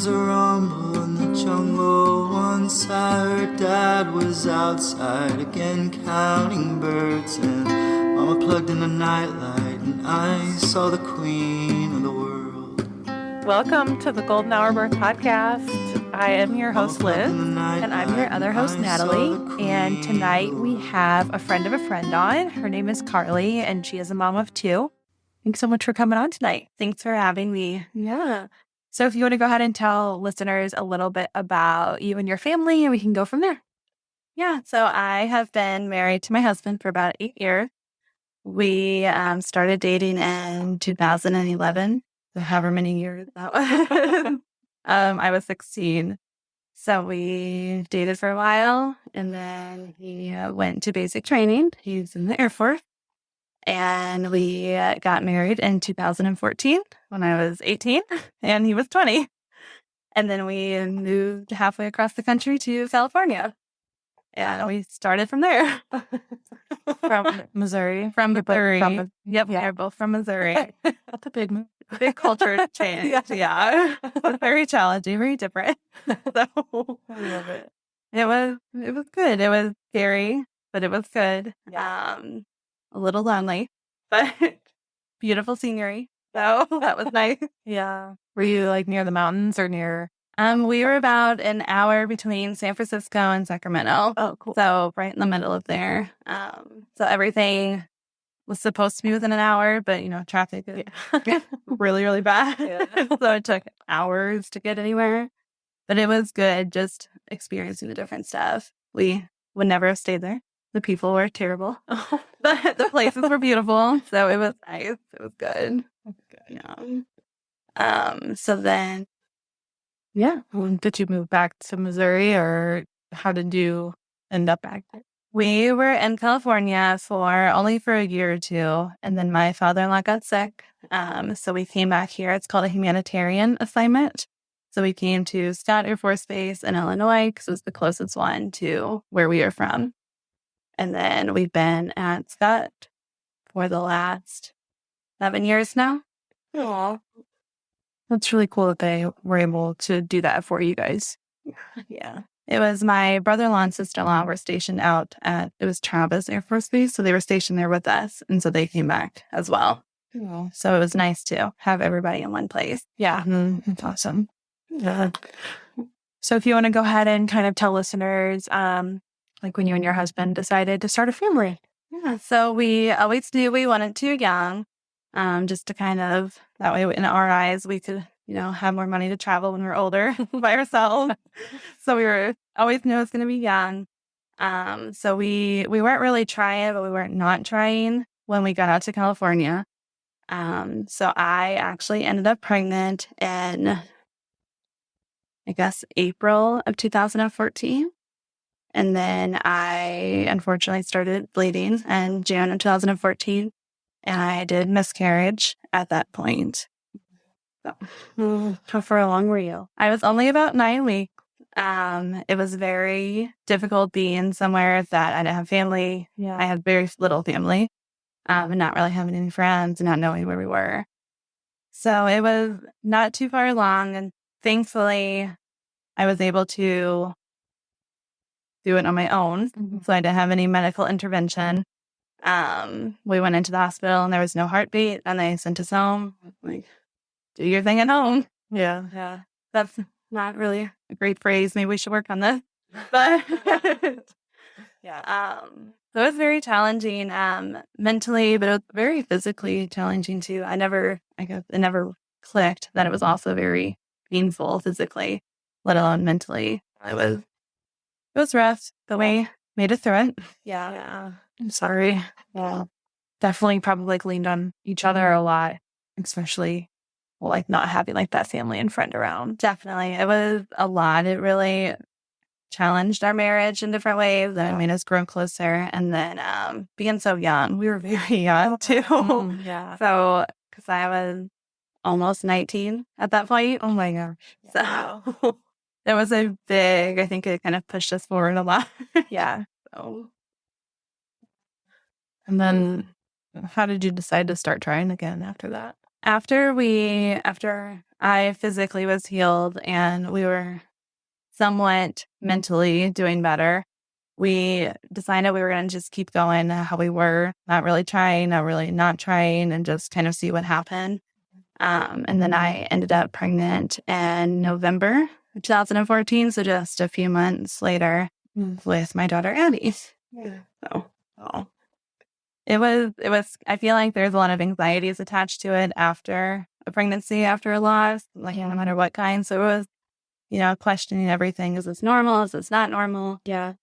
was a rumble in the jungle. Once I heard Dad was outside again counting birds, and Mama plugged in a nightlight, and I saw the queen of the world. Welcome to the Golden Hour Birth Podcast. I am your host, Liz, and I'm your other host, Natalie. And tonight we have a friend of a friend on. Her name is Karley, and she is a mom of two. Thanks so much for coming on tonight. Thanks for having me. Yeah. So if you want to go ahead and tell listeners a little bit about you and your family, and we can go from there. Yeah. So I have been married to my husband for about 8 years. We started dating in 2011. So however many years that was. I was 16. So we dated for a while, and then he went to basic training. He's in the Air Force. And we got married in 2014 when I was 18 and he was 20. And then we moved halfway across the country to California. And we started from there. From Missouri. Yep, we're both from Missouri. That's a big move. Big culture change. Yeah. Very challenging, very different. So I love it. It was good. It was scary, but it was good. A little lonely, but beautiful scenery. So that was nice. Yeah. Were you like near the mountains or near? We were about an hour between San Francisco and Sacramento. Oh, cool. So right in the middle of there. So everything was supposed to be within an hour, but traffic is really, really bad. Yeah. So it took hours to get anywhere. But it was good just experiencing the different stuff. We would never have stayed there. The people were terrible. But the places were beautiful. So it was nice. It was good. Yeah. So then, Did you move back to Missouri, or how did you end up back there? we were in California only for a year or two. And then my father-in-law got sick. So we came back here. It's called a humanitarian assignment. So we came to Scott Air Force Base in Illinois because it was the closest one to where we are from. And then we've been at Scott for the last 7 years now. Aww. That's really cool that they were able to do that for you guys. Yeah. It was my brother-in-law and sister-in-law were stationed out at, it was Travis Air Force Base. So they were stationed there with us. And so they came back as well. Oh. So it was nice to have everybody in one place. Yeah. That's awesome. Yeah. So if you want to go ahead and kind of tell listeners, like when you and your husband decided to start a family. Yeah. So we always knew we wanted to young, just to kind of, that way in our eyes, we could, have more money to travel when we're older by ourselves. So we always knew it was going to be young. So we weren't really trying, but we weren't not trying when we got out to California. So I actually ended up pregnant in, I guess, April of 2014. And then I unfortunately started bleeding in June of 2014. And I did miscarriage at that point. So, How far along were you? I was only about 9 weeks. It was very difficult being somewhere that I didn't have family. Yeah. I had very little family, and not really having any friends and not knowing where we were. So it was not too far along. And thankfully, I was able to do it on my own. Mm-hmm. So I didn't have any medical intervention. We went into the hospital and there was no heartbeat, and they sent us home. Like, do your thing at home. Yeah. That's not really a great phrase. Maybe we should work on this. But Yeah. So it was very challenging mentally, but it was very physically challenging too. I guess it never clicked that it was also very painful physically, let alone mentally. It was rough, but we made it through it. Yeah. I'm sorry. Yeah. Definitely probably leaned on each other a lot, especially not having that family and friend around. Definitely. It was a lot. It really challenged our marriage in different ways and it made us grow closer. And then being so young, we were very young too. Yeah. So, because I was almost 19 at that point. Oh my gosh. So it was I think it kind of pushed us forward a lot. Yeah. So. And then how did you decide to start trying again after that? After I physically was healed and we were somewhat mentally doing better. We decided we were going to just keep going how we were, not really trying, not really not trying, and just kind of see what happened. And then I ended up pregnant in November 2014, so just a few months later with my daughter, Abby. Yeah. So it was, I feel like there's a lot of anxieties attached to it after a pregnancy, after a loss, like no matter what kind. So it was, questioning everything. Is this normal? Is this not normal? Yeah.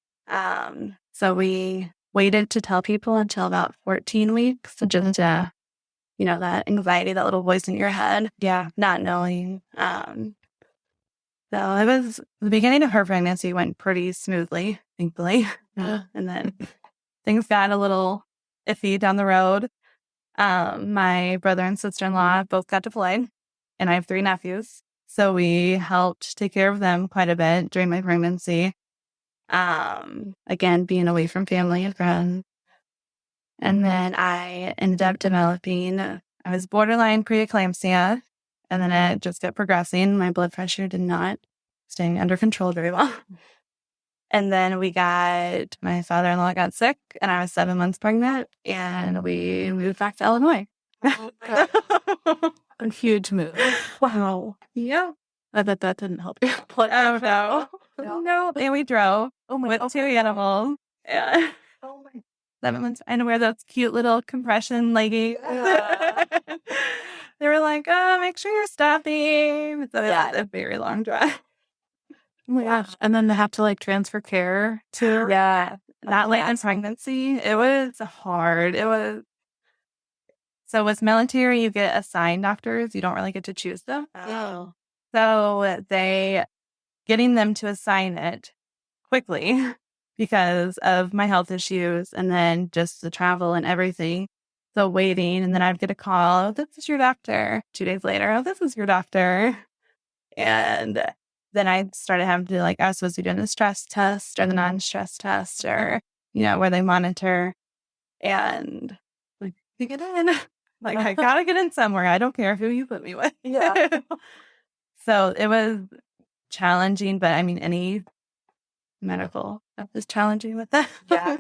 So we waited to tell people until about 14 weeks. So just, that anxiety, that little voice in your head. Yeah. Not knowing. So it was, the beginning of her pregnancy went pretty smoothly, thankfully. Yeah. And then things got a little iffy down the road. My brother and sister-in-law both got deployed, and I have 3 nephews. So we helped take care of them quite a bit during my pregnancy. Again, being away from family and friends. And then I ended up developing, I was borderline preeclampsia, and then it just kept progressing. My blood pressure did not stay under control very well. And then my father-in-law got sick, and I was 7 months pregnant, and we moved back to Illinois. A huge move. Wow. Yeah. I bet that didn't help you. Oh, no. No, and we drove with 2 animals. Yeah. Oh my. 7 months. And wear those cute little compression leggings. Yeah. They were like, make sure you're stopping. So yeah, it's a very long drive. Oh my gosh. And then to have to transfer care too. Yeah. Not late in pregnancy. It was hard. So with military, you get assigned doctors. You don't really get to choose them. Oh. So getting them to assign it quickly because of my health issues and then just the travel and everything. So waiting, and then I'd get a call, oh, this is your doctor. 2 days later, oh, this is your doctor. And then I started having to I was supposed to be doing the stress test or the non-stress test or, where they monitor. And you get in. I gotta get in somewhere. I don't care who you put me with. Yeah. So it was challenging, but I mean, any medical stuff is challenging with that. Yeah.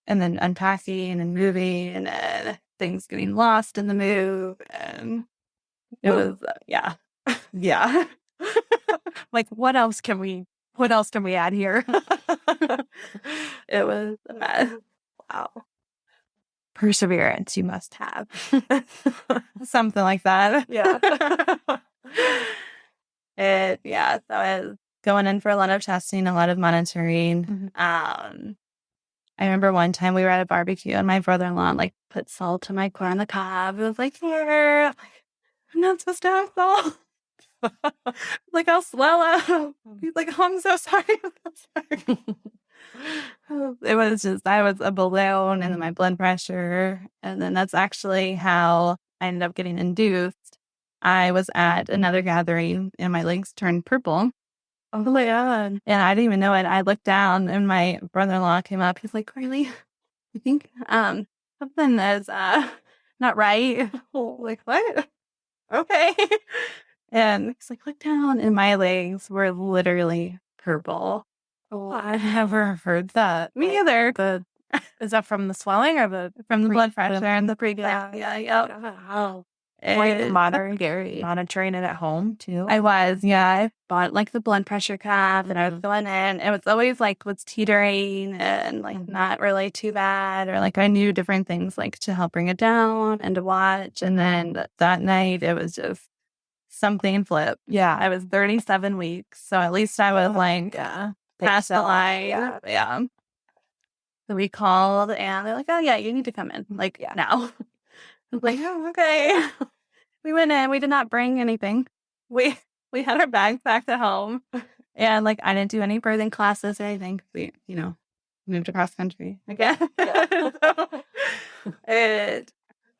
And then unpacking and moving and then things getting lost in the move. And it was, yeah. Yeah. What else can we add here? It was a mess. Wow. Perseverance you must have. Something like that. Yeah. So I was going in for a lot of testing, a lot of monitoring. Mm-hmm. I remember one time we were at a barbecue and my brother-in-law put salt to my corn on the cob. It was here. I'm not supposed to have salt. I'll swell up. He's like, oh, I'm so sorry. It was just, I was a balloon and then my blood pressure. And then that's actually how I ended up getting induced. I was at another gathering and my legs turned purple. Oh my God. And I didn't even know it. I looked down and my brother-in-law came up. He's like, Karley, I think something is not right. What? Okay. And he's like, look down. And my legs were literally purple. Oh, I've never heard that. Me either. Is that from the swelling or from the blood pressure and the preeclampsia? Yeah. Wow. Monitoring it at home too. I was, yeah. I bought the blood pressure cuff and I was going in. It was always was teetering and not really too bad. Or I knew different things to help bring it down and to watch. And then that night it was just something flipped. Yeah. I was 37 weeks. So at least I was past the line. Yeah. So we called and they're like, oh yeah, you need to come in. Now. I was like, oh, okay. We went in. We did not bring anything. We had our bags packed at home. And I didn't do any birthing classes or anything. We, moved across country again. Yeah.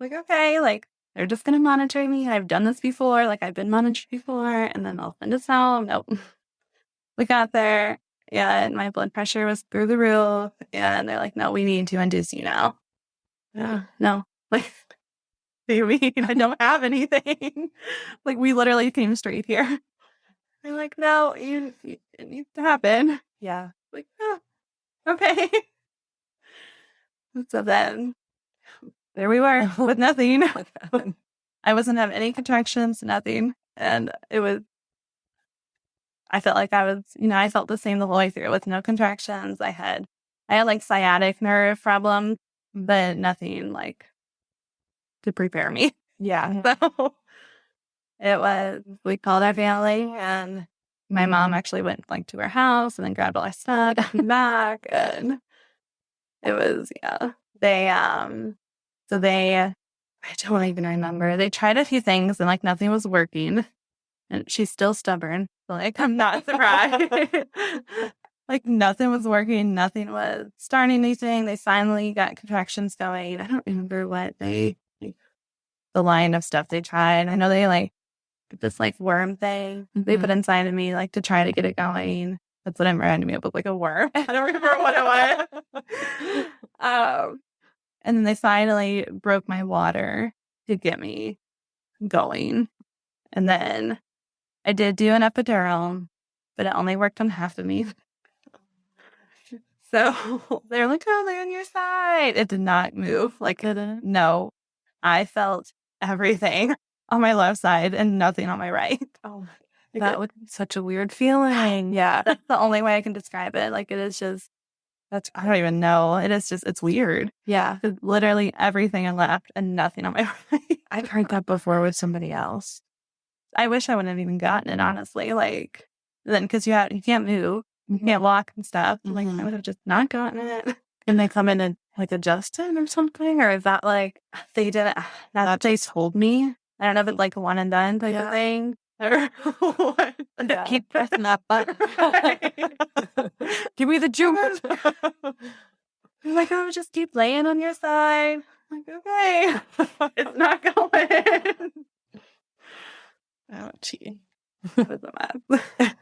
Okay, they're just gonna monitor me. I've done this before. I've been monitored before, and then they'll send us home. Nope. We got there. Yeah, and my blood pressure was through the roof. Yeah, and they're like, no, we need to induce you now. Yeah. No. do you mean? I don't have anything. Like, we literally came straight here. They're like, no, it needs to happen. Yeah. Like, oh, okay. So then there we were with nothing. I wasn't having any contractions, nothing. And I felt like I felt the same the whole way through with no contractions. I had like sciatic nerve problems, but nothing like to prepare me. Yeah. So we called our family, and my mom actually went like to her house and then grabbed all our stuff, came back, and it was, I don't even remember. They tried a few things and like nothing was working, and she's still stubborn. So, like, I'm not surprised. Like, nothing was working. Nothing was starting anything. They finally got contractions going. I don't remember what the line of stuff they tried. I know they like this like worm thing they put inside of me like to try to get it going. That's what I'm reminding me of, like a worm. I don't remember what it was. And then they finally broke my water to get me going. And then I did do an epidural, but it only worked on half of me. So they're like, oh, they're on your side. It did not move. Like, no, I felt everything on my left side and nothing on my right. Oh, that would be such a weird feeling. Yeah. That's the only way I can describe it. Like, it is just, I don't even know. It is just, it's weird. Yeah. Literally everything on left and nothing on my right. I've heard that before with somebody else. I wish I wouldn't have even gotten it, honestly. Like, then, because you can't move, you can't walk and stuff. Like, I would have just not gotten it. Can they come in and like adjust it or something? Or is that like they didn't? That they told me. I don't know if it's like a one and done type of thing. Or what? Yeah. Keep pressing that button. Give me the juice. I'm like, oh, just keep laying on your side. I'm like, okay, it's not going. Oh, gee. It was a mess.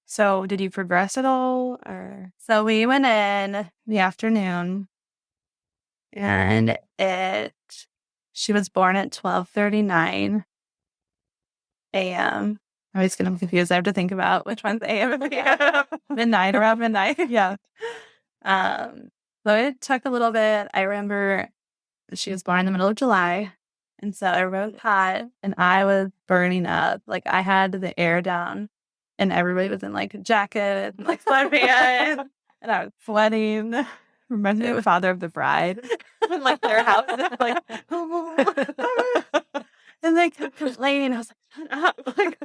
So did you progress at all? Or so we went in the afternoon, and she was born at 12:39 a.m. I always get them confused. I have to think about which one's a.m. and p.m. Midnight, around midnight. yeah. So it took a little bit. I remember she was born in the middle of July, and so everybody was hot, and I was burning up. Like, I had the air down, and everybody was in like a jacket and like sweatpants, and I was sweating. Reminds me of Father of the Bride. And like their house, like, and they kept complaining. I was like, shut up. Like,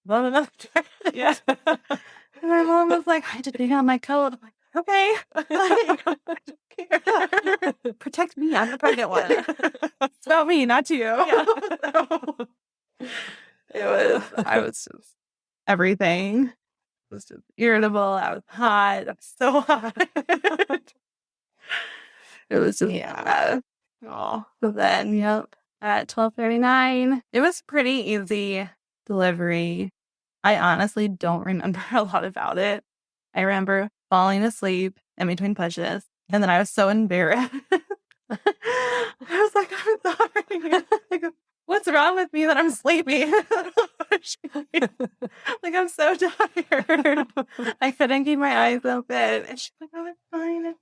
Not enough. yeah. And my mom was like, I had to take out my coat. I'm like, okay. I don't care. Protect me. I'm the pregnant one. It's about me, not you. Yeah. I was just everything. I was just irritable. I was hot. I was so hot. It was just, oh. So then, at 12:39, it was pretty easy delivery. I honestly don't remember a lot about it. I remember falling asleep in between pushes, and then I was so embarrassed. I was like, I'm sorry. Like, what's wrong with me that I'm sleepy? Like, I'm so tired. I couldn't keep my eyes open. And she's like, oh, it's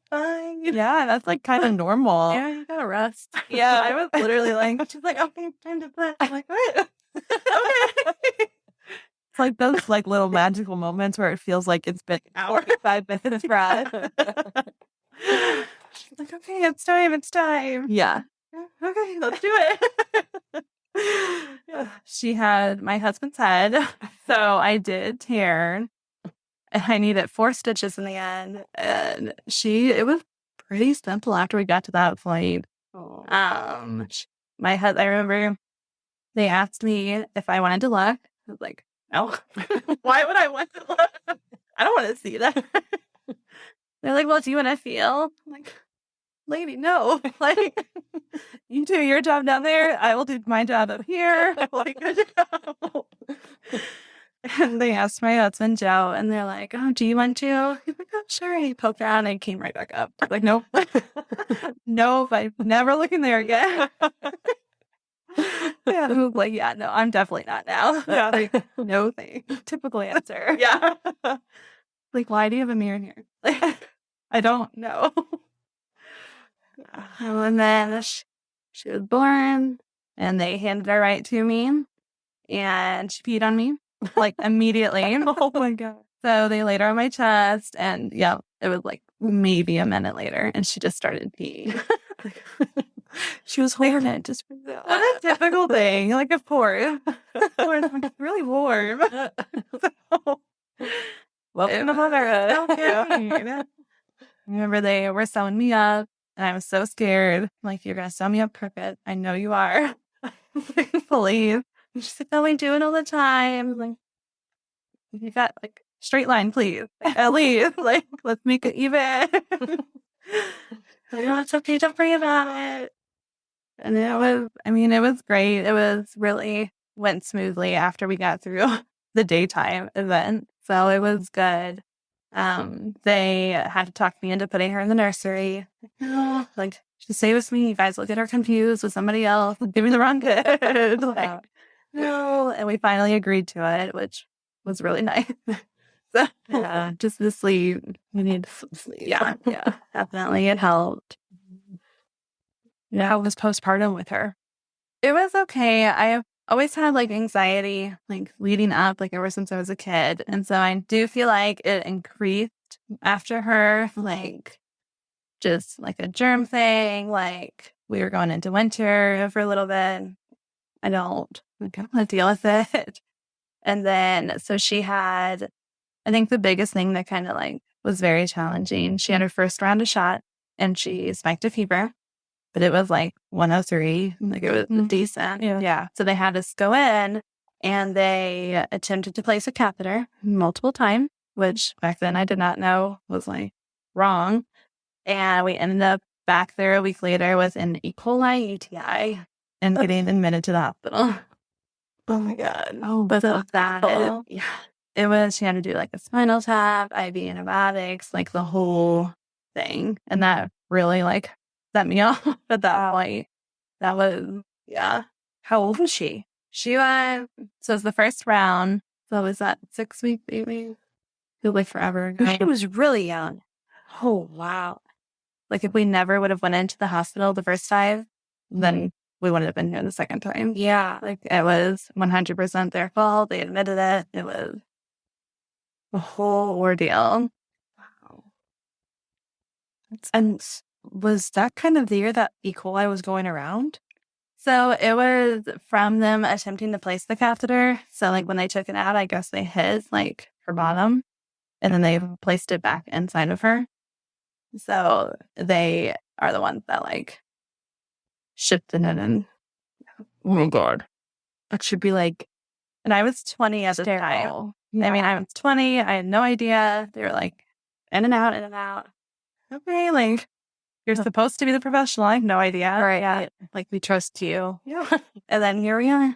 fine. Yeah, that's like kind of normal. Yeah, you gotta rest. Yeah, I was literally like, she's like, okay, time to play. I'm like, what? Okay. It's like those like little magical moments where it feels like it's been an hour, 5 minutes, right? She's like, okay, it's time. Yeah. Okay, let's do it. She had my husband's head, so I did tear, and I needed 4 stitches in the end. And it was pretty simple after we got to that point. Oh. My head. I remember they asked me if I wanted to look. I was like, no. Why would I want to look? I don't want to see that. They're like, well, do you want to feel? I'm like, lady, no. Like, you do your job down there. I will do my job up here. Like, good job. And they asked my husband, Joe, and they're like, oh, do you want to? He's like, oh, sure. And he poked around and came right back up. I'm like, nope. Nope. I'm never looking there again. Yeah. I was like, yeah, no, I'm definitely not now. Yeah. Like, no thing. Typical answer. Yeah. Like, why do you have a mirror in here? Like, I don't know. And then she was born, and they handed her right to me, and she peed on me, like, immediately. Oh, my God. So they laid her on my chest, and, yeah, it was, like, maybe a minute later, and she just started peeing. She was holding it. Just what a typical thing. Like, of course. It's really warm. So, welcome to motherhood. Okay. I remember they were sewing me up, and I was so scared. I'm like, you're going to sew me up crooked. I know you are. Please. And she's like, no, we do it all the time. I'm like, you got, like, straight line, please. Like, at least, like, let's make it even. No, it's okay. Don't worry about it. And it was great. It was really went smoothly after we got through the daytime event. So it was good. They had to talk me into putting her in the nursery. No, like, just stay with me. You guys will get her confused with somebody else. Give me the wrong kid. Like, no. And we finally agreed to it, which was really nice. So, yeah, just the sleep. We need some sleep. Yeah, definitely. It helped. Yeah. How was postpartum with her? It was okay. I always had, like, anxiety, like, leading up, like, ever since I was a kid. And so I do feel like it increased after her, like, just like a germ thing. Like, we were going into winter for a little bit. I don't want to deal with it. And then, so she had, I think the biggest thing that kind of, like, was very challenging, she had her first round of shot, and she spiked a fever. But it was like 103. Like, it was decent. Yeah. So they had us go in, and they attempted to place a catheter multiple times, which back then I did not know was, like, wrong. And we ended up back there a week later with an e-coli UTI and getting admitted to the hospital. Oh, my God. Oh, but that, it was, she had to do, like, a spinal tap, IV antibiotics, like, the whole thing. And that really, like, set me off at that point. That was, yeah. How old was she? She was, so it was the first round. So was that 6 weeks, maybe? Feels like forever ago. She was really young. Oh, wow. Like, if we never would have went into the hospital the first time, then we wouldn't have been here the second time. Yeah. Like, it was 100% their fault. They admitted it. It was a whole ordeal. Wow. And was that kind of the year that E. coli was going around? So it was from them attempting to place the catheter. So, like, when they took it out, I guess they hit, like, her bottom, and then they placed it back inside of her. So they are the ones that, like, shifted it in. Oh, my God. That should be like, and I was 20 at the time. Yeah. I mean, I was 20. I had no idea. They were like, in and out, in and out. Okay, like, you're supposed to be the professional. I have no idea. Right. Yeah. Like, we trust you. Yeah. And then here we are.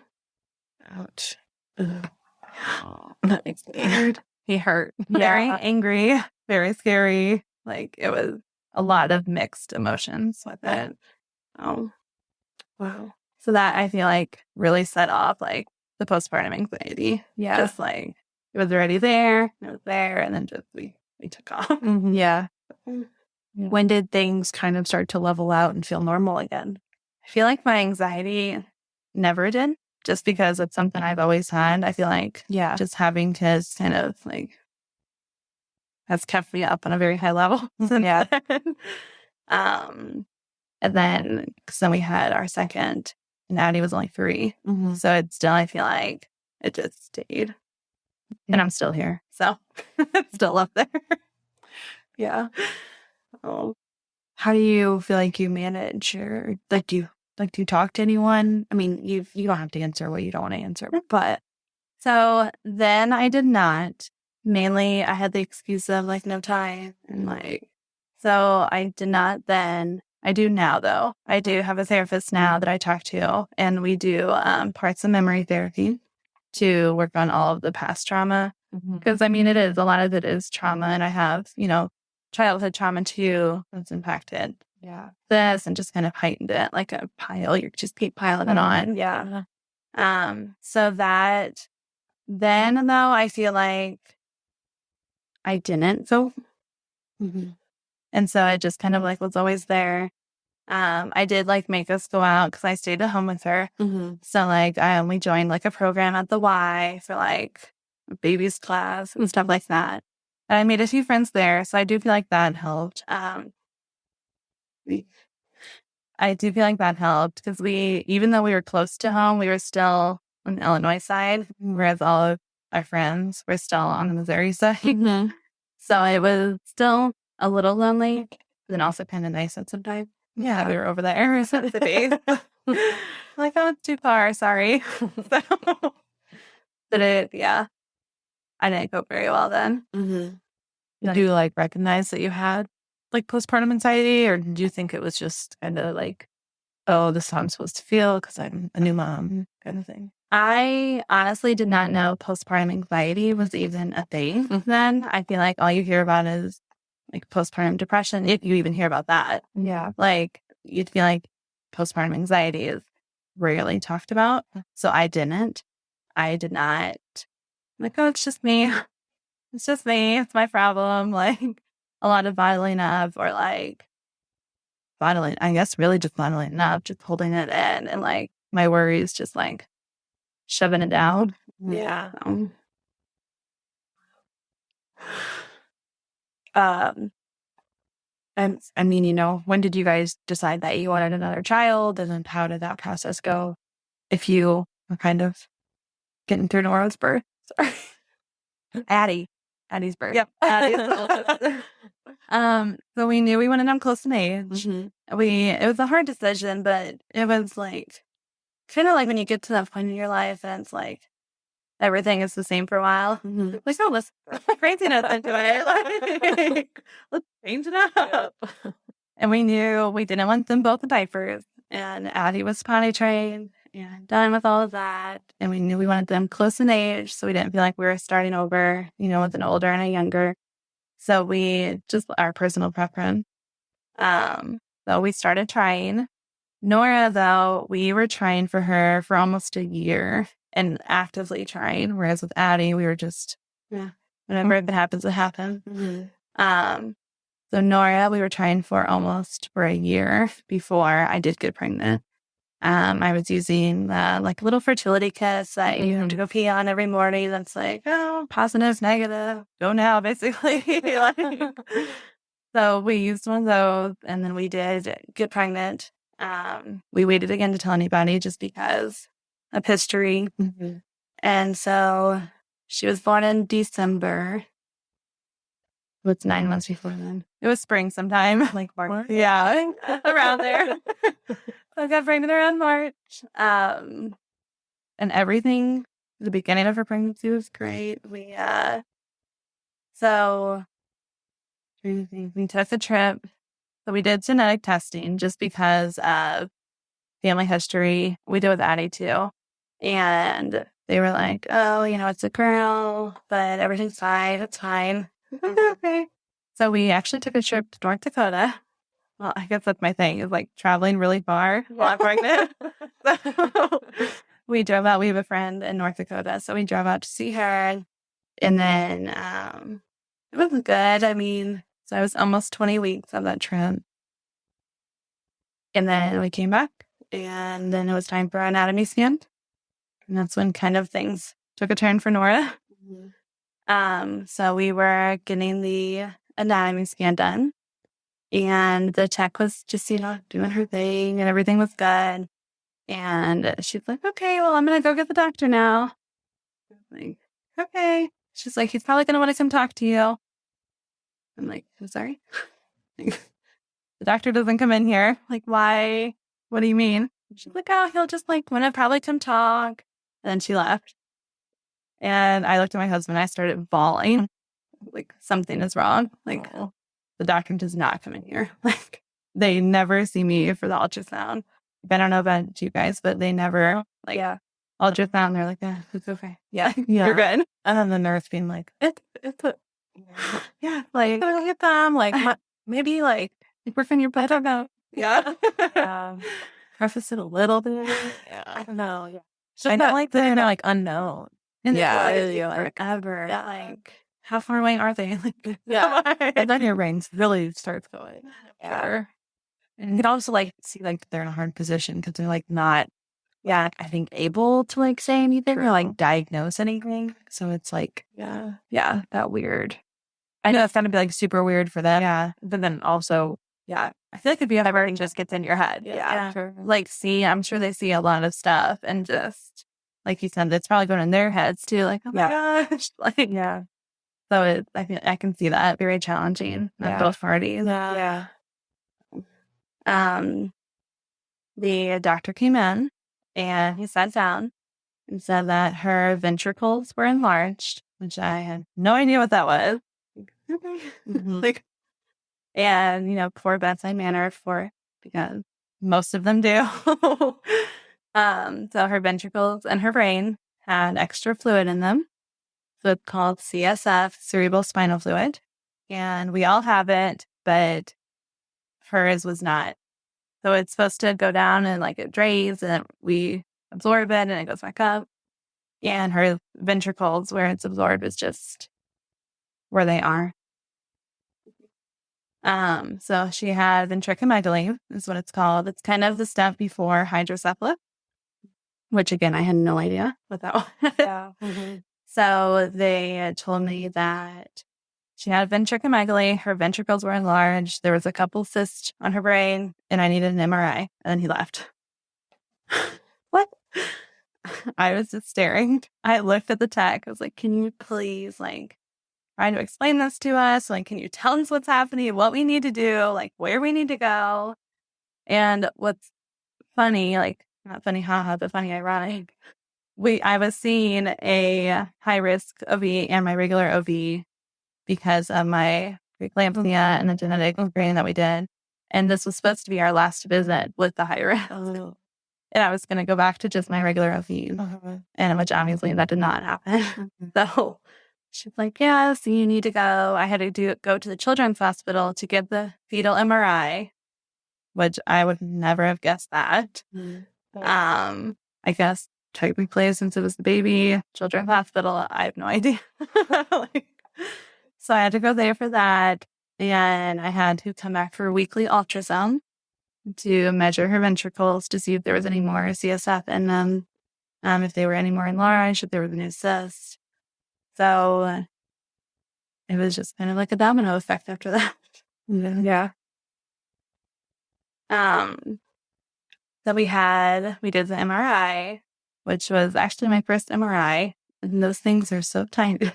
Ouch. Oh, that makes me weird. He hurt. Very angry. Very scary. Like, it was a lot of mixed emotions with it. Oh. Wow. So that, I feel like, really set off, like, the postpartum anxiety. Yeah. Just, like, it was already there. It was there. And then just we took off. Mm-hmm. Yeah. When did things kind of start to level out and feel normal again? I feel like my anxiety never did, just because it's something I've always had. I feel like just having kids kind of, like, has kept me up on a very high level. Yeah. And then, because then we had our second, and Addie was only 3. Mm-hmm. So it's still, I feel like it just stayed. And I'm still here. So it's still up there. Yeah. Oh. How do you feel like you manage, or like do you talk to anyone? I mean, you don't have to answer what you don't want to answer, but so then I did not. Mainly, I had the excuse of, like, no time, and, like, so I did not then. I do now, though. I do have a therapist now that I talk to, and we do parts of memory therapy. to work on all of the past trauma. Because, I mean, a lot of it is trauma. And I have, childhood trauma too that's impacted this and just kind of heightened it like a pile. You just keep piling it on. Yeah. So that then, though, I feel like I didn't. So, and so it just kind of like was always there. I did like make us go out because I stayed at home with her. So like I only joined like a program at the Y for like a baby's class and stuff like that. And I made a few friends there. So I do feel like that helped. I do feel like that helped because even though we were close to home, we were still on the Illinois side, whereas all of our friends were still on the Missouri side. So it was still a little lonely, but then also kind of nice at some time. Yeah, we were over there at the base. Like, oh, it's too far. Sorry. But I didn't cope very well then. Did you like recognize that you had like postpartum anxiety, or did you think it was just kind of like, oh, this is how I'm supposed to feel because I'm a new mom kind of thing? I honestly did not know postpartum anxiety was even a thing then. I feel like all you hear about is like postpartum depression, if you even hear about that. Yeah. Like you'd feel like postpartum anxiety is rarely talked about. So I did not. I'm like, oh, it's just me. It's just me. It's my problem. Like a lot of bottling up or like I guess really just bottling up, just holding it in and like my worries just like shoving it down. Yeah. And I mean, when did you guys decide that you wanted another child? And then how did that process go? If you were kind of getting through Nora's birth. Sorry. Addie's birth. Yep. So we knew we wanted them close in age. It was a hard decision, but it was like kind of like when you get to that point in your life and it's like everything is the same for a while. Like, oh, let's craziness into it. Like, let's change it up. And we knew we didn't want them both in diapers. And Addie was potty trained and done with all of that. And we knew we wanted them close in age, so we didn't feel like we were starting over, with an older and a younger. So we just our personal preference. So we started trying. Nora, though, we were trying for her for almost a year and actively trying, whereas with Addie, we were just, whenever it happens, it happens. So Nora, we were trying for almost for a year before I did get pregnant. I was using like little fertility kits that you have to go pee on every morning. That's like, oh, positive, negative, go now, basically. So we used one of those, and then we did get pregnant. We waited again to tell anybody just because of history. And so she was born in December. What's 9 months before then? It was spring sometime. Like March. Yeah, around there. I got pregnant around March. And everything, the beginning of her pregnancy was great. We took the trip. So we did genetic testing just because of family history. We did with Addie too. And they were like, oh, it's a girl, but everything's fine. It's fine. Okay. So we actually took a trip to North Dakota. Well, I guess that's my thing, is like traveling really far while I'm pregnant. So we drove out. We have a friend in North Dakota. So we drove out to see her. And then it was good. I mean, so I was almost 20 weeks of that trip. And then we came back. And then it was time for our anatomy scan. And that's when kind of things took a turn for Nora. So we were getting the anatomy scan done. And the tech was just, doing her thing and everything was good. And she's like, okay, well, I'm going to go get the doctor now. I'm like, okay. She's like, he's probably going to want to come talk to you. I'm like, I'm sorry. The doctor doesn't come in here. Like, why? What do you mean? She's like, oh, he'll just want to probably come talk. And then she left. And I looked at my husband. I started bawling. Like, something is wrong. Like, the doctor does not come in here. Like, they never see me for the ultrasound. I don't know about you guys, but they never, ultrasound. They're like, yeah, it's okay. Yeah. You're good. And then the nurse being like, it's a, Yeah. Like, look at them. Like, maybe like, work on your butt. I don't know. Yeah. Preface it a little bit. Yeah. I don't know. Yeah. So I know, like, they're like unknown. And Yeah. you're like, forever. Yeah. Like, how far away are they? Like, Yeah. And then your brain really starts going. Yeah. Sure. And you can also like see like they're in a hard position because they're like not, I think able to like say anything or like diagnose anything. So it's like, that weird. I know it's gonna be like super weird for them. Yeah. But then also, I feel like if you have everything just gets in your head. Yeah. Sure. Like I'm sure they see a lot of stuff and just like you said, it's probably going in their heads too. Like, oh my gosh. Like, So I can see that very challenging at both parties. Yeah. The doctor came in and he sat down and said that her ventricles were enlarged, which I had no idea what that was. Like, and poor bedside manner because most of them do. So her ventricles and her brain had extra fluid in them. So it's called CSF, cerebral spinal fluid. And we all have it, but hers was not. So it's supposed to go down and like it drains and we absorb it and it goes back up. And her ventricles, where it's absorbed, is just where they are. So she had ventriculomegaly, is what it's called. It's kind of the step before hydrocephalus, which again, I had no idea what that was. Yeah. So they told me that she had ventriculomegaly, her ventricles were enlarged, there was a couple cysts on her brain, and I needed an MRI. And then he left. What? I was just staring. I looked at the tech. I was like, can you please, like, try to explain this to us? Like, can you tell us what's happening, what we need to do, like, where we need to go? And what's funny, like, not funny, haha, but funny, ironic. I was seeing a high risk OB and my regular OB because of my preeclampsia and the genetic screening that we did. And this was supposed to be our last visit with the high risk. And I was going to go back to just my regular OB. And which obviously that did not happen. So she's like, so you need to go. I had to go to the children's hospital to get the fetal MRI, which I would never have guessed that. I guess technically, since it was the baby, children's hospital, I have no idea. So I had to go there for that. And I had to come back for a weekly ultrasound to measure her ventricles to see if there was any more CSF in them, if they were any more enlarged, if there was a new cyst. So it was just kind of like a domino effect after that. Yeah. So we did the MRI, which was actually my first MRI. And those things are so tiny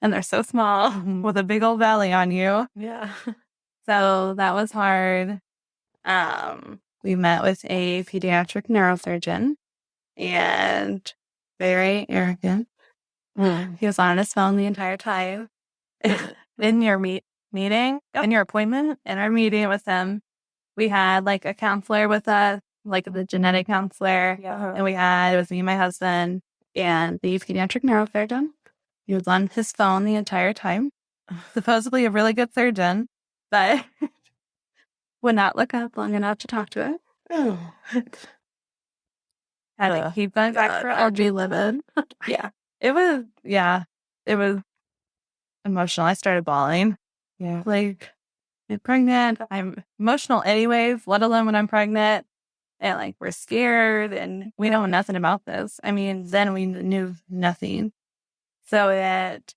and they're so small with a big old valley on you. Yeah. So that was hard. We met with a pediatric neurosurgeon and very arrogant. He was on his phone the entire time. In your meeting, in your appointment, in our meeting with him, we had like a counselor with us, like the genetic counselor. And it was me and my husband and the pediatric neurosurgeon. He was on his phone the entire time. Supposedly a really good surgeon, but would not look up long enough to talk to it. Had to keep going back for LG livid. It was emotional. I started bawling. Yeah. Like, I'm pregnant. I'm emotional anyways, let alone when I'm pregnant. And like, we're scared and we know nothing about this. I mean, then we knew nothing. So it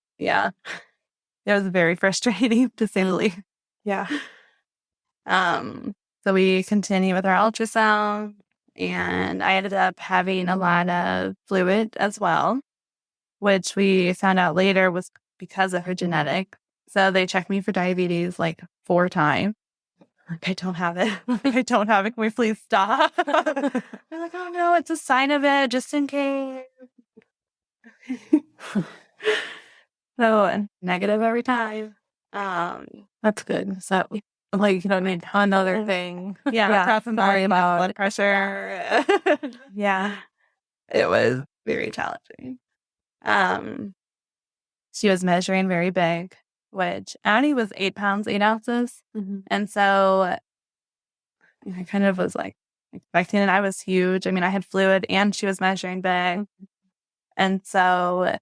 was very frustrating to say the least. Yeah. So we continue with our ultrasound and I ended up having a lot of fluid as well, which we found out later was because of her genetic. So they checked me for diabetes like 4 times. Like, I don't have it. I don't have it. Can we please stop? They're like, oh no, it's a sign of it, just in case. So negative every time. That's good. So, like, you don't need another thing. Sorry about blood pressure. Yeah. It was very challenging. She was measuring very big, which Addie was 8 pounds, 8 ounces. And so I kind of was like expecting it. I was huge. I mean, I had fluid and she was measuring big. And so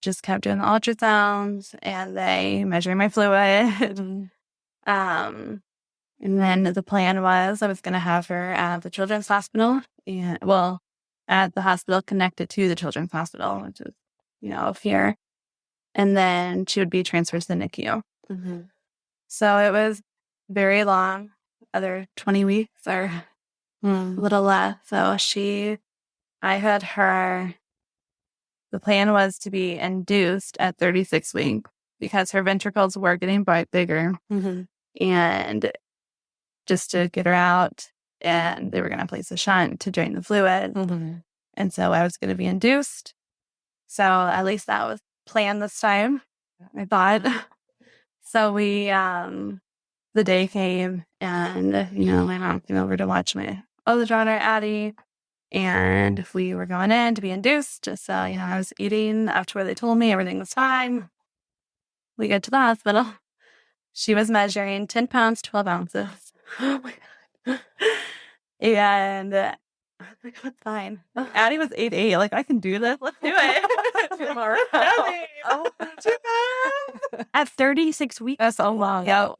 just kept doing the ultrasounds and they measuring my fluid. And then the plan was I was going to have her at the children's hospital and at the hospital connected to the children's hospital, which is, up here. And then she would be transferred to the NICU. So it was very long, other 20 weeks or a little less. So I had her, the plan was to be induced at 36 weeks because her ventricles were getting bigger. And just to get her out, and they were going to place a shunt to drain the fluid. And so I was going to be induced. So at least that was planned this time, I thought. So the day came and, my mom came over to watch my other daughter, Addie, and we were going in to be induced. So, I was eating after where they told me everything was fine. We get to the hospital. She was measuring 10 pounds, 12 ounces. Oh my God. And I was like, that's fine. Addie was 8'8". Like, I can do this. Let's do it. At 36 weeks. That's so long. Yeah.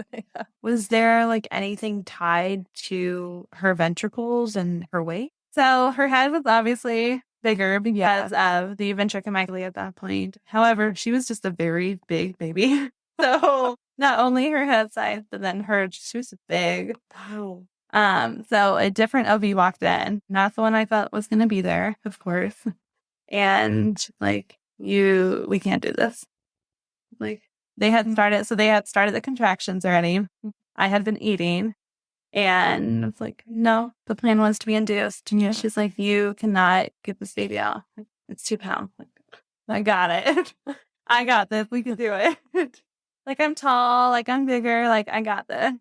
Was there like anything tied to her ventricles and her weight? So her head was obviously bigger because of the ventriculomegaly at that point. However, she was just a very big baby. So not only her head size, but then she was big. Oh. So a different OB walked in, not the one I thought was going to be there, of course. And like, we can't do this. Like they had started the contractions already. I had been eating and I was like, no, the plan was to be induced. And she's like, you cannot get this baby out. It's 2 pounds. Like, I got it. I got this. We can do it. Like, I'm tall, like, I'm bigger, like, I got this.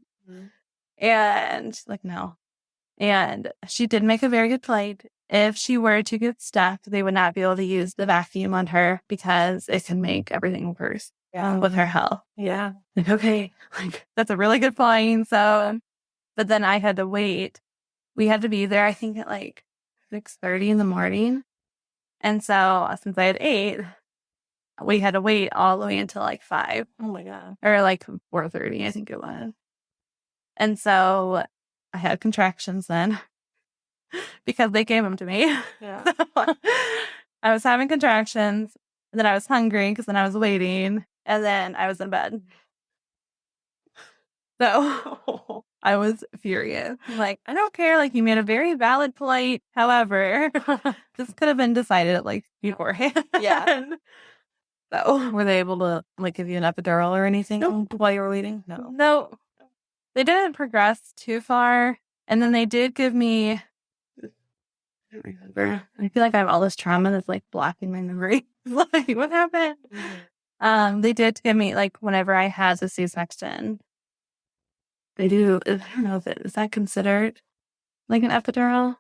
And, like, no. And she did make a very good flight. If she were to get stuck, they would not be able to use the vacuum on her because it can make everything worse with her health. Yeah. Like, okay, like, that's a really good flying. So, but then I had to wait. We had to be there, I think, at, like, 6:30 in the morning. And so, since I had 8... we had to wait all the way until like 5. Oh my God. Or like 4:30, I think it was. And so I had contractions then because they gave them to me. Yeah. I was having contractions and then I was hungry because then I was waiting and then I was in bed. So I was furious. Like, I don't care. Like, you made a very valid plight. However, this could have been decided like beforehand. Yeah. So, were they able to like give you an epidural or anything while you were waiting? No. They didn't progress too far. And then they did give me, I don't remember. I feel like I have all this trauma that's like blocking my memory. Like, what happened? They did give me, like, whenever I had the C-section, they do, I don't know if is that considered like an epidural?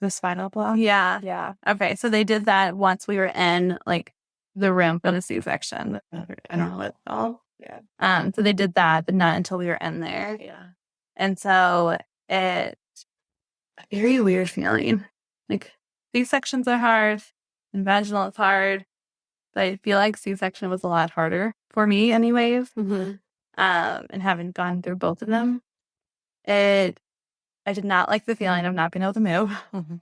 The spinal block? Yeah. Yeah. Okay. So they did that once we were in like the room for the C-section. I don't know what it's called. Yeah. So they did that, but not until we were in there. Yeah. And so it's a very weird feeling. Like, C-sections are hard and vaginal is hard. But I feel like C-section was a lot harder for me anyways. And having gone through both of them, I did not like the feeling of not being able to move.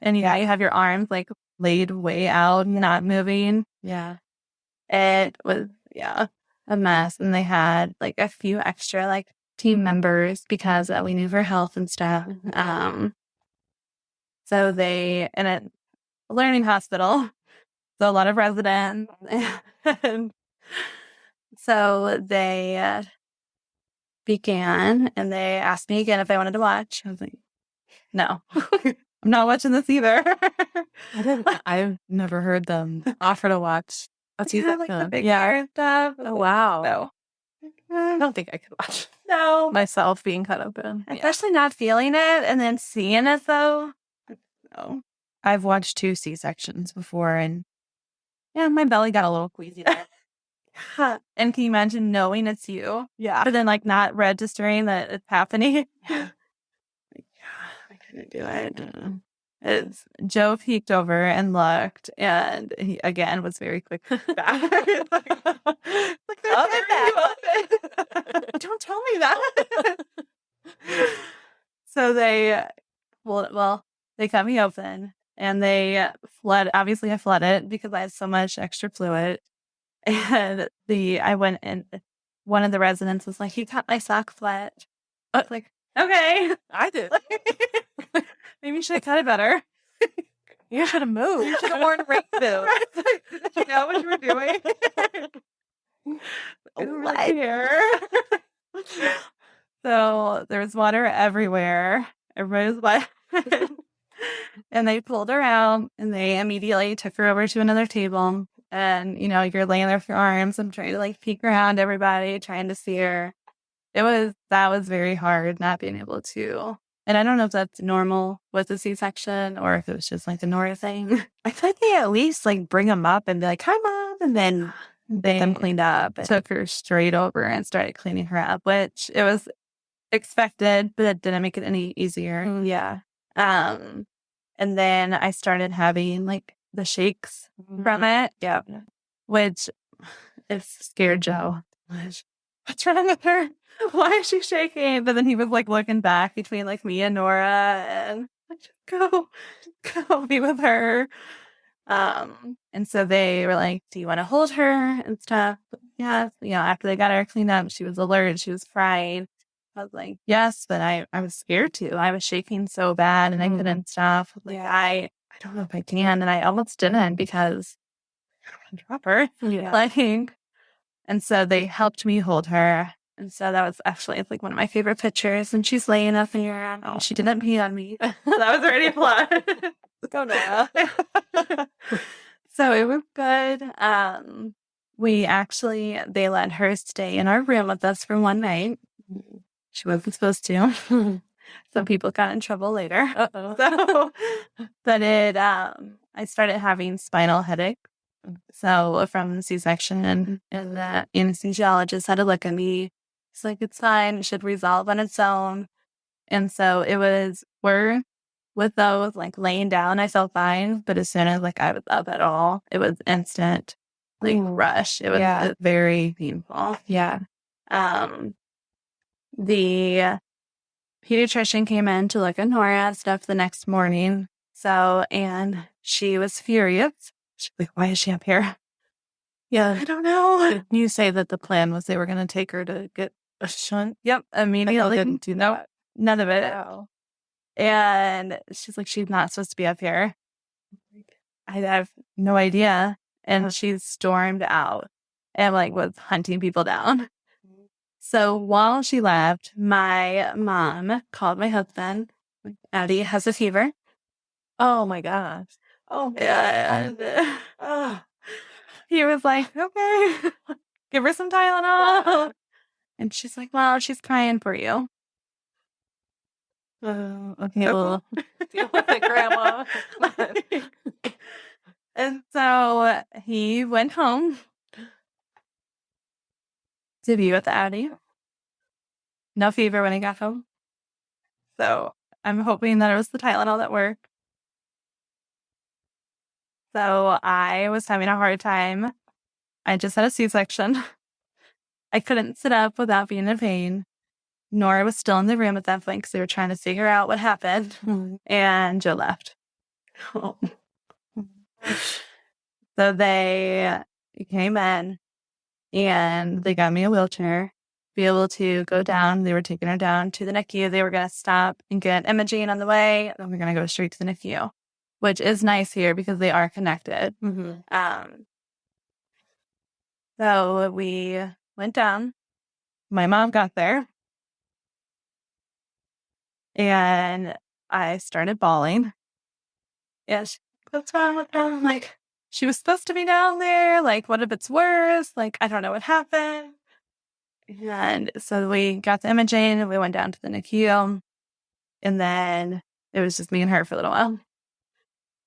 And you have your arms like laid way out, not moving. Yeah. It was, a mess. And they had like a few extra like team members because we knew her health and stuff. So in a learning hospital, so a lot of residents. And so they began and they asked me again if I wanted to watch. I was like, no, I'm not watching this either. I've never heard them offer to watch. Like the big hair stuff. Oh, wow. No. I don't think I could watch No. myself being cut open. Especially not feeling it and then seeing it though. No. I've watched 2 C-sections before, and yeah, my belly got a little queasy there. And can you imagine knowing it's you? Yeah. But then like not registering that it's happening. Yeah. I couldn't do it. Joe peeked over and looked, and he again was very quick back. Don't tell me that. So they cut me open, and they fled. Obviously, I flooded because I had so much extra fluid. And I went and one of the residents was like, "You cut my sock flat." I was like, "Okay." I did. Maybe you should have cut it better. You should have moved. You should have worn rain boots. Did you know what you were doing? I don't really care. So there was water everywhere. Everybody was wet. And they pulled her out, and they immediately took her over to another table. And, you're laying there with your arms. I'm trying to like peek around everybody, trying to see her. That was very hard not being able to. And I don't know if that's normal with a C-section or if it was just like the Nora thing. I feel like they at least like bring them up and be like, "Hi, Mom," and then They get them cleaned up. took her straight over and started cleaning her up, which it was expected, but it didn't make it any easier. Yeah. And then I started having like the shakes from it. Yeah. Which it scared Joe. What's wrong with her? Why is she shaking? But then he was like looking back between like me and Nora and like, just go be with her. And so they were like, "Do you want to hold her?" and stuff. Yes. After they got her cleaned up, she was alert. She was fried. I was like, yes, but I was scared too. I was shaking so bad and I couldn't stop. Like, I don't know if I can. And I almost didn't because I don't want to drop her. Yeah. And so they helped me hold her. And so that was actually like one of my favorite pictures. And she's laying up here and she didn't pee on me. So that was already a plus. Go, Nora. So it was good. They let her stay in our room with us for one night. She wasn't supposed to. Some people got in trouble later. So, but I started having spinal headache. So from C-section, and the anesthesiologist had to look at me. He's like, "It's fine. It should resolve on its own." And so with those, like laying down, I felt fine. But as soon as like I was up at all, it was instant, like rush. It was very painful. Yeah. The pediatrician came in to look at Nora and stuff the next morning. So, and she was furious. She's like, "Why is she up here?" Yeah. I don't know. Did you say that the plan was they were going to take her to get a shunt? Yep. Immediately. Didn't do that. None of it. Wow. And she's like, "She's not supposed to be up here." I have no idea. And she stormed out and like was hunting people down. So while she left, my mom called my husband. Addie has a fever. Oh my gosh. Oh yeah. And he was like, "Okay, give her some Tylenol." And she's like, "Well, she's crying for you." Okay, well, deal with it, Grandma. And so he went home to be with Addie. No fever when he got home. So I'm hoping that it was the Tylenol that worked. So I was having a hard time. I just had a C-section. I couldn't sit up without being in pain. Nora was still in the room at that point because they were trying to figure out what happened. And Joe left. So they came in and they got me a wheelchair, be able to go down. They were taking her down to the NICU. They were going to stop and get imaging on the way. Then we're going to go straight to the NICU, which is nice here because they are connected. So we went down. My mom got there. And I started bawling. Yeah, what's wrong with her? I'm like, she was supposed to be down there. Like, what if it's worse? Like, I don't know what happened. And so we got the imaging and we went down to the NICU. And then it was just me and her for a little while.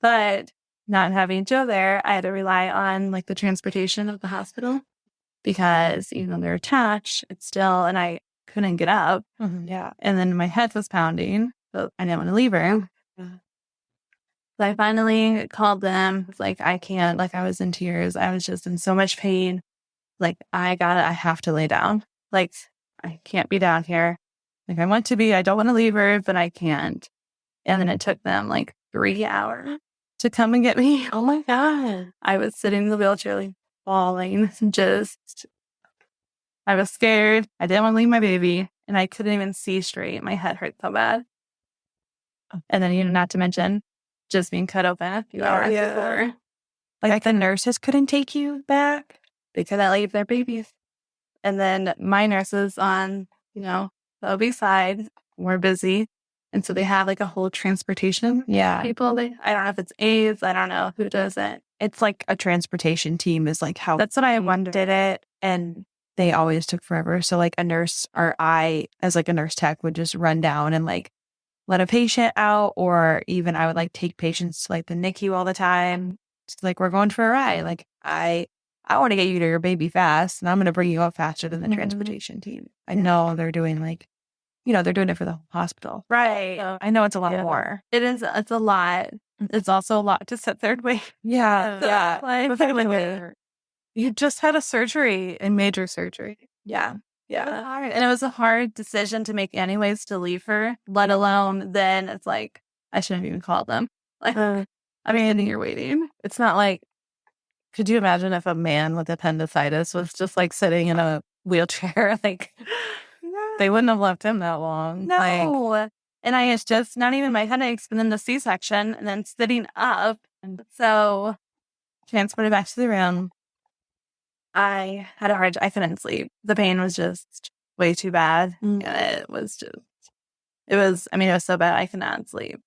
But not having Joe there, I had to rely on like the transportation of the hospital because even though they're attached, it's still, and I couldn't get up. Yeah. And then my head was pounding, but I didn't want to leave her. Yeah. So I finally called them. It's like, I can't, like I was in tears. I was just in so much pain. Like, I have to lay down. Like, I can't be down here. Like, I want to be, I don't want to leave her, but I can't. And then it took them like 3 hours to come and get me. Oh my God. I was sitting in the wheelchair, like, bawling, I was scared. I didn't want to leave my baby, and I couldn't even see straight. My head hurt so bad. And then, not to mention, just being cut open a few hours before. Like the nurses couldn't take you back? They couldn't leave their babies. And then my nurses on, the OB side were busy. And so they have like a whole transportation people. I don't know if it's aides. I don't know who does it. It's like a transportation team is like how That's what I wondered. did it. And they always took forever. So like a nurse or I, as like a nurse tech, would just run down and like let a patient out. Or even I would like take patients to like the NICU all the time. It's like, we're going for a ride. Like I want to get you to your baby fast, and I'm going to bring you up faster than the transportation team. I know they're doing like, they're doing it for the hospital. Right. So I know it's a lot more. It is. It's a lot. It's also a lot to sit there and wait. Yeah. Like, You just had a surgery, a major surgery. yeah. It was hard. And it was a hard decision to make anyways to leave her, let alone then it's like, I shouldn't have even called them. Like, I'm sitting here waiting. It's not like, could you imagine if a man with appendicitis was just like sitting in a wheelchair? Like, they wouldn't have left him that long. No. Like, And I was just not even my headaches, but then the C-section and then sitting up. And so transported back to the room. I had I couldn't sleep. The pain was just way too bad. And it was so bad I could not sleep.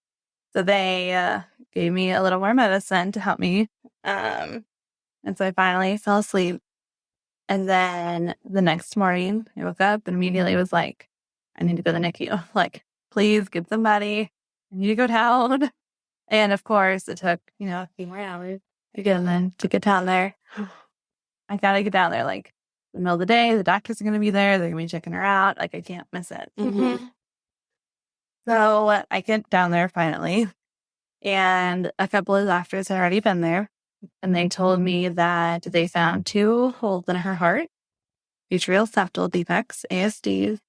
So they gave me a little more medicine to help me. And so I finally fell asleep. And then the next morning, I woke up and immediately was like, I need to go to the NICU. Like, please get somebody. I need to go down. And of course, it took, a few more hours to get down there. I got to get down there, like, in the middle of the day. The doctors are going to be there. They're going to be checking her out. Like, I can't miss it. So I get down there finally. And a couple of doctors had already been there. And they told me that they found 2 holes in her heart, atrial septal defects, ASDs,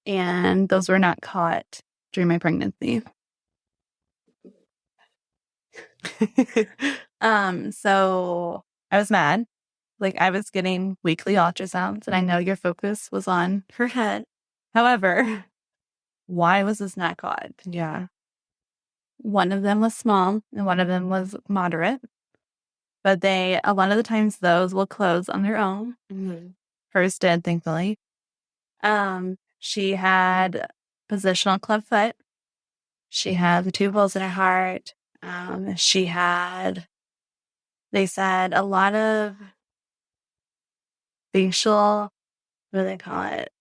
and those were not caught during my pregnancy. So I was mad. Like, I was getting weekly ultrasounds, and I know your focus was on her head. However, why was this not caught? yeah. One of them was small, and one of them was moderate. But a lot of the times those will close on their own. Hers did, thankfully. She had positional clubfoot. She had the 2 holes in her heart. She had, they said, a lot of facial, what do they call it?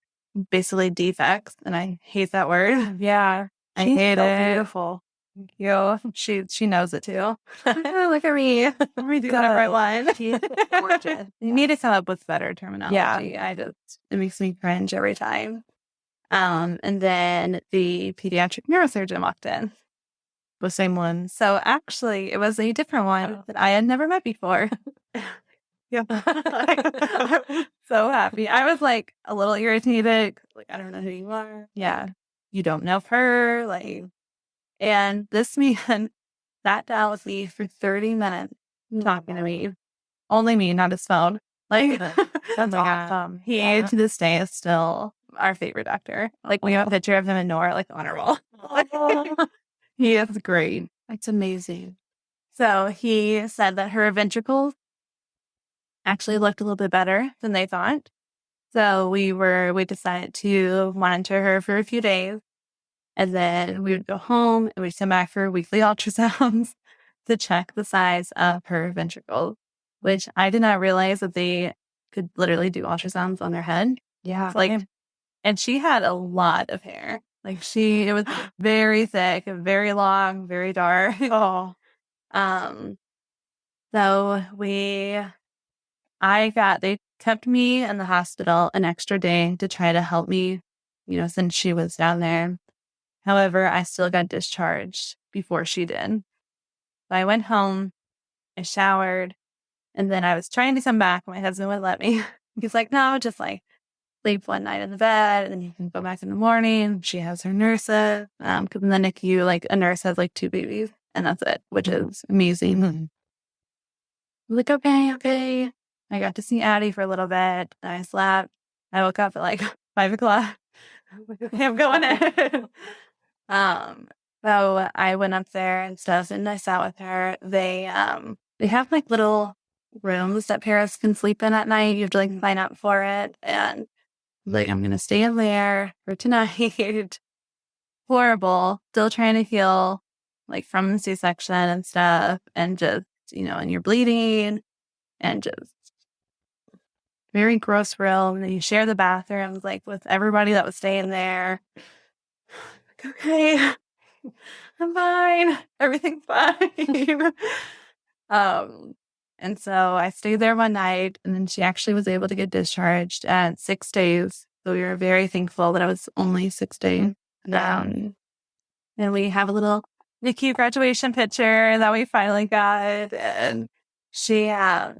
Basically defects. And I hate that word. Yeah. I hate it. Beautiful. Thank you. She knows it too. Look at me. Let me do that right line. She's gorgeous. You need to come up with better terminology. Yeah. It makes me cringe every time. And then the pediatric neurosurgeon walked in. The same one. So actually, it was a different one that I had never met before. Yeah. I was so happy. I was like a little irritated. Like, I don't know who you are. Yeah. You don't know her. Like, and this man sat down with me for 30 minutes talking to me. Only me, not his phone. Like, That's awesome. He to this day is still our favorite doctor. Like, we have a picture of him and Nora, like, on our wall. He is great. That's amazing. So he said that her ventricles actually looked a little bit better than they thought. So we decided to monitor her for a few days. And then we would go home and we'd come back for weekly ultrasounds to check the size of her ventricles, which I did not realize that they could literally do ultrasounds on their head. Yeah. Like, and she had a lot of hair. Like, it was very thick, very long, very dark. Oh. So they kept me in the hospital an extra day to try to help me, since she was down there. However, I still got discharged before she did. So I went home, I showered, and then I was trying to come back. My husband wouldn't let me. He's like, no, just like sleep one night in the bed and then you can go back in the morning. She has her nurses. Because in the NICU, like a nurse has like 2 babies and that's it, which is amazing. I'm like, okay. I got to see Addie for a little bit. I slept. I woke up at like 5 o'clock. I'm going in. So I went up there and stuff and I sat with her. They have like little rooms that parents can sleep in at night. You have to like sign up for it. And like, I'm going to stay in there for tonight. Horrible. Still trying to heal like from the C-section and stuff. And just, and you're bleeding and just very gross room. And you share the bathrooms like with everybody that was staying there. Like, okay, I'm fine. Everything's fine. And so I stayed there one night and then she actually was able to get discharged at 6 days. So we were very thankful that it was only 6 days. And we have a little NICU graduation picture that we finally got. And so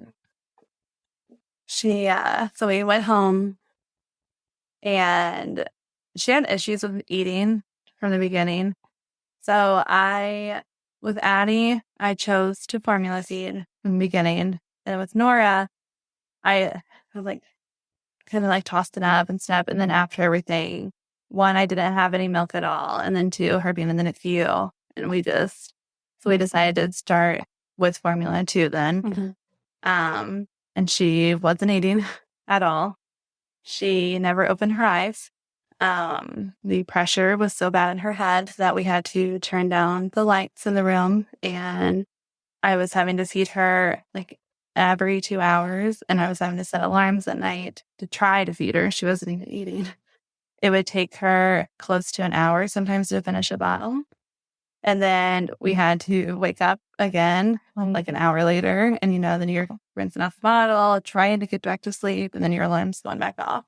we went home and she had issues with eating from the beginning. So with Addie, I chose to formula feed from the beginning. And with Nora, I was kind of tossed it up and stuff. And then after everything, 1, I didn't have any milk at all. And then 2, her being in the NICU. And we decided to start with formula too then. Mm-hmm. And she wasn't eating at all. She never opened her eyes. The pressure was so bad in her head that we had to turn down the lights in the room. And I was having to feed her like every 2 hours. And I was having to set alarms at night to try to feed her. She wasn't even eating. It would take her close to an hour sometimes to finish a bottle. And then we had to wake up again like an hour later. And, then you're rinsing off the bottle, trying to get back to sleep. And then your alarm's going back off.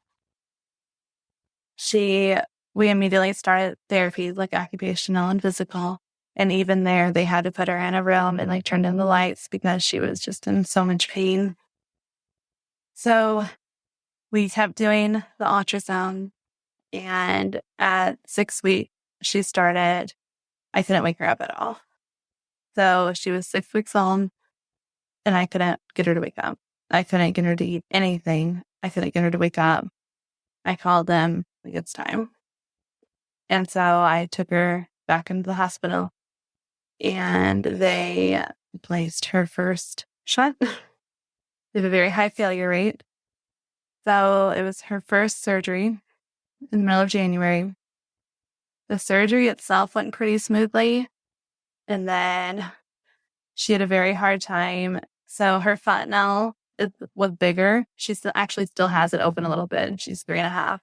We immediately started therapy, like occupational and physical. And even there, they had to put her in a room and turn in the lights because she was just in so much pain. So we kept doing the ultrasound. And at 6 weeks, I couldn't wake her up at all. So she was 6 weeks old and I couldn't get her to wake up. I couldn't get her to eat anything. I couldn't get her to wake up. I called them, like, it's time. And so I took her back into the hospital and they placed her first shot. They have a very high failure rate. So it was her first surgery in the middle of January. The surgery itself went pretty smoothly. And then she had a very hard time. So her fontanelle was bigger. She still has it open a little bit. She's 3.5.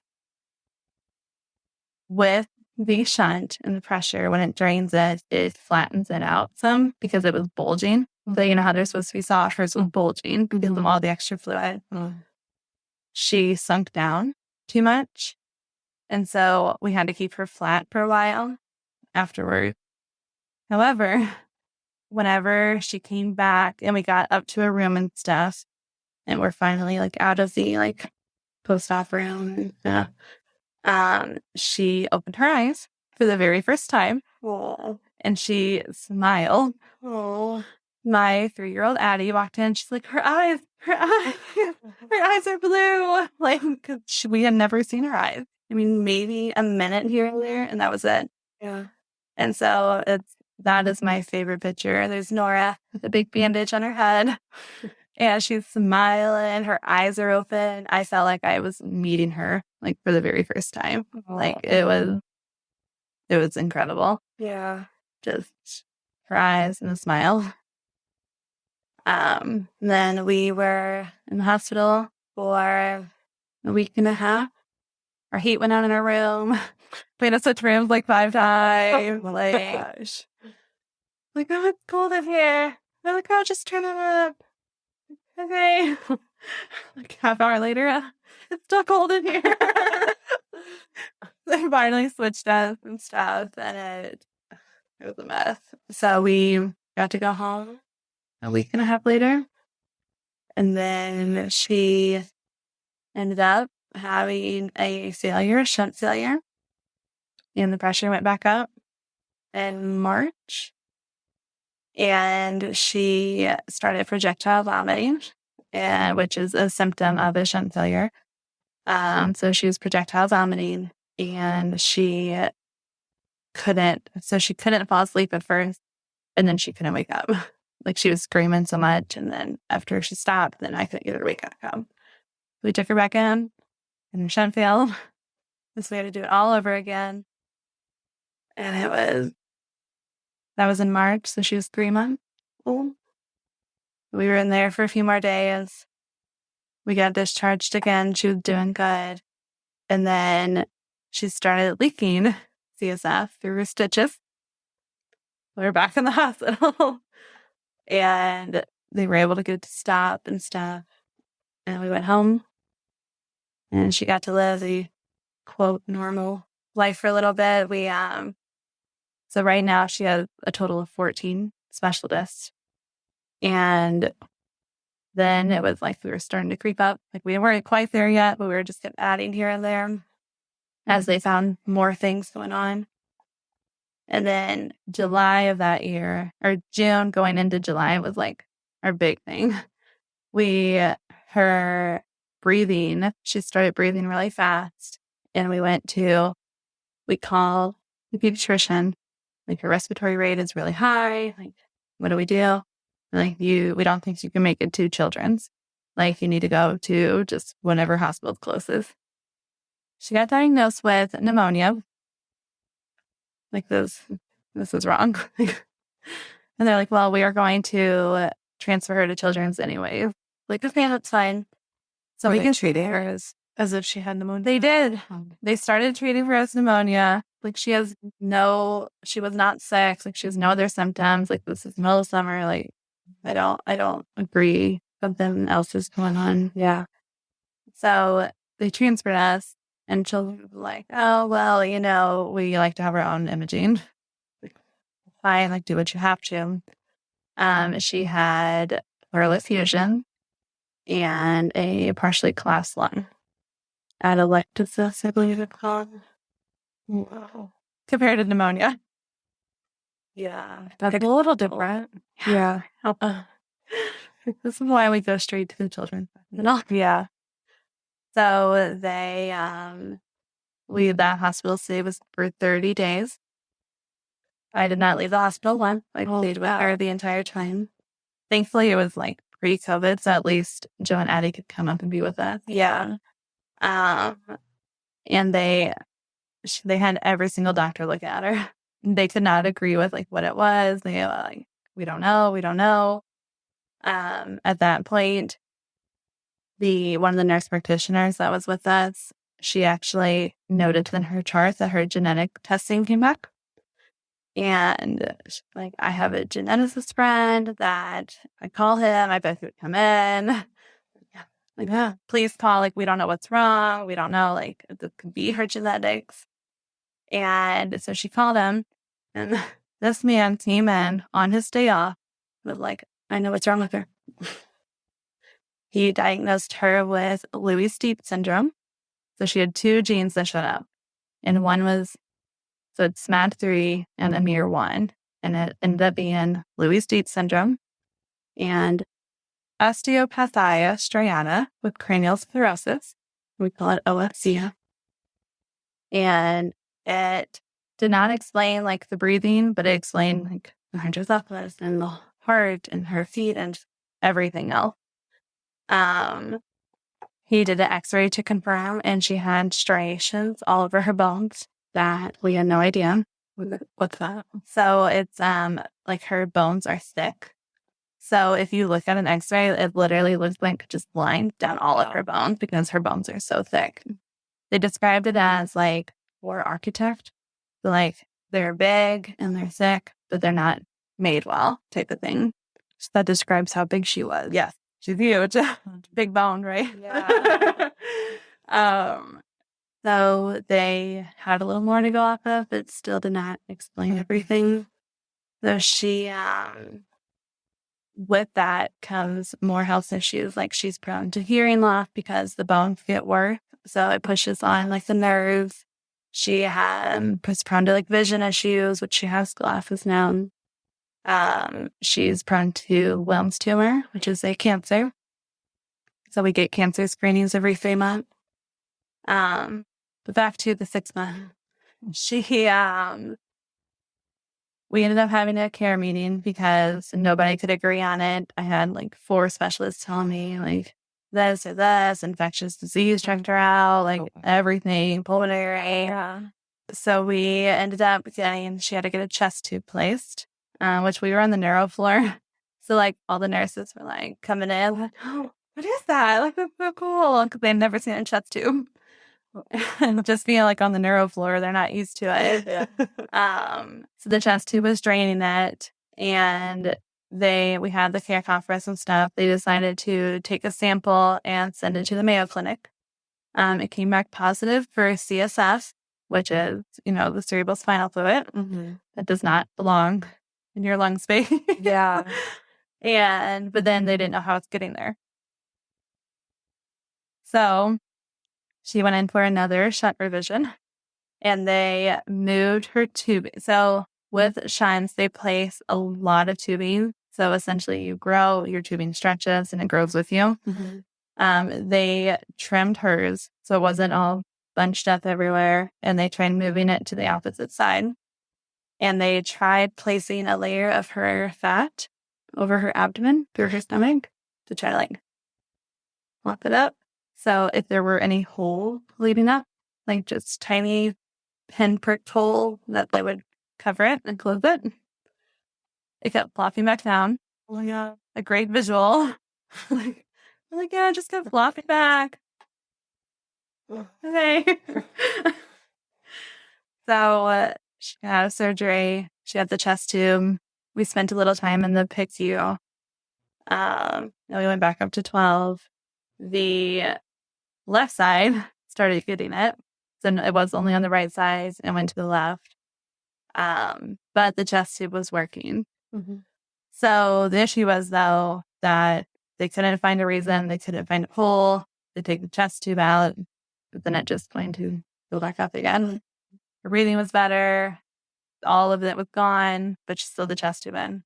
With the shunt and the pressure, when it drains it, it flattens it out some because it was bulging. So you know how they're supposed to be soft, hers was bulging because of all the extra fluid. She sunk down too much. And so we had to keep her flat for a while afterward. However, whenever she came back and we got up to a room and stuff, and we're finally out of the post-op room, she opened her eyes for the very first time. Aww. And she smiled. Aww. My 3-year-old Addie walked in. She's like, her eyes are blue. We had never seen her eyes. I mean, maybe a minute here and there, and that was it. Yeah. And so that is my favorite picture. There's Nora with a big bandage on her head. And she's smiling. Her eyes are open. I felt like I was meeting her, for the very first time. Aww. It was incredible. Yeah. Just her eyes and a smile. Then we were in the hospital for a week and a half. Our heat went out in our room. We had to switch rooms 5 times. Gosh. Oh, it's cold in here. They're like, oh, just turn it up. Okay. Like half hour later, it's still cold in here. They finally switched us and stuff, and it was a mess. So we got to go home a week and a half later. And then she ended up having a shunt failure. And the pressure went back up in March. And she started projectile vomiting, which is a symptom of a shunt failure. So she was projectile vomiting, and she couldn't fall asleep at first, and then she couldn't wake up. Like, she was screaming so much, and then after she stopped, then I couldn't get her to wake back up. We took her back in, and her shunt failed. So we had to do it all over again. And that was in March, so she was 3 months old. We were in there for a few more days. We got discharged again. She was doing good. And then she started leaking CSF through her stitches. We were back in the hospital. And they were able to get it to stop and stuff. And we went home. And she got to live the, quote, normal life for a little bit. So right now she has a total of 14 specialists. And then it was like we were starting to creep up. Like, we weren't quite there yet, but we were just adding here and there as they found more things going on. And then July of that year, or June going into July, was like our big thing. Her breathing, she started breathing really fast. And we called the pediatrician. Like, her respiratory rate is really high. Like, what do we do? Like, we don't think you can make it to Children's. Like, you need to go to just whatever hospital's closest. She got diagnosed with pneumonia. Like, this is wrong. And they're like, well, we are going to transfer her to Children's anyway. Like, okay, that's fine. So we can treat her as if she had pneumonia. They did. They started treating her as pneumonia. Like, she was not sick. Like, she has no other symptoms. Like, this is middle of summer. Like, I don't agree. Something else is going on. Yeah. So they transferred us, and children were like, oh, well, we like to have our own imaging. Like, fine, like, do what you have to. She had pleural effusion and a partially collapsed lung. Atelectasis, I believe it's called. Wow. Compared to pneumonia. Yeah. That's a little different. Yeah. This is why we go straight to the children. Yeah. So that hospital stay was for 30 days. I did not leave the hospital once. I stayed with her the entire time. Thankfully, it was like pre-COVID, so at least Joe and Addie could come up and be with us. Yeah. And they had every single doctor look at her. They could not agree with like what it was. They were like, we don't know. At that point, one of the nurse practitioners that was with us, she actually noted in her chart that her genetic testing came back. And she's like, I have a geneticist friend that I call him. I bet he would come in. Like, yeah, please call. Like, we don't know what's wrong. We don't know, like, it could be her genetics. And so she called him, and this man came in on his day off with like, I know what's wrong with her. He diagnosed her with Lewy-Steep syndrome. So she had 2 genes that showed up. And one was, so it's SMAD3 and AMIR1. And it ended up being Lewy-Steep syndrome and osteopathia striata with cranial sclerosis. We call it OFC. And it did not explain like the breathing, but it explained like the hydrocephalus and the heart and her feet and everything else. He did an x-ray to confirm, and she had striations all over her bones that we had no idea. What's that? So it's like her bones are thick. So if you look at an x-ray, it literally looks like just lines down all of her bones because her bones are so thick. They described it as like poor architect. So like they're big and they're thick, but they're not made well type of thing. That describes how big she was. Yes. She's huge. Big bone, right? Yeah. So they had a little more to go off of, but still did not explain everything. So she, with that comes more health issues. Like she's prone to hearing loss because the bones get worse. So it pushes on like the nerves. She was prone to like vision issues, which she has glasses now. She's prone to Wilms tumor, which is a cancer. So we get cancer screenings every 3 months. But back to the 6 month. We ended up having a care meeting because nobody could agree on it. I had like 4 specialists telling me like this or this, infectious disease checked her out, like everything, pulmonary. Yeah. So we ended up she had to get a chest tube placed, which we were on the neuro floor. So like all the nurses were like coming in, like, oh, what is that? Like, that's so cool. Because they'd never seen a chest tube. And just being like on the neuro floor, they're not used to it. Yeah. So the chest tube was draining it, and we had the care conference and stuff. They decided to take a sample and send it to the Mayo Clinic. It came back positive for CSF, which is, the cerebrospinal fluid. Mm-hmm. That does not belong in your lung space. Yeah. But then they didn't know how it's getting there. So she went in for another shunt revision, and they moved her tubing. So with shunts, they place a lot of tubing. So essentially you grow, your tubing stretches, and it grows with you. Mm-hmm. They trimmed hers, so it wasn't all bunched up everywhere, and they tried moving it to the opposite side. And they tried placing a layer of her fat over her abdomen through her stomach to try to like mop it up. So if there were any hole leading up, like just tiny pinpricked hole, that they would cover it and close it. It kept flopping back down. Oh my God. A great visual. like, yeah, just kept flopping back. Okay. So she had surgery. She had the chest tube. We spent a little time in the PICU. And we went back up to 12. The left side started getting it. So it was only on the right side and went to the left. But the chest tube was working. Mm-hmm. So the issue was, though, that they couldn't find a reason. They couldn't find a hole. They take the chest tube out, but then it just going to go back up again. Her breathing was better. All of it was gone, but she still had the chest tube in.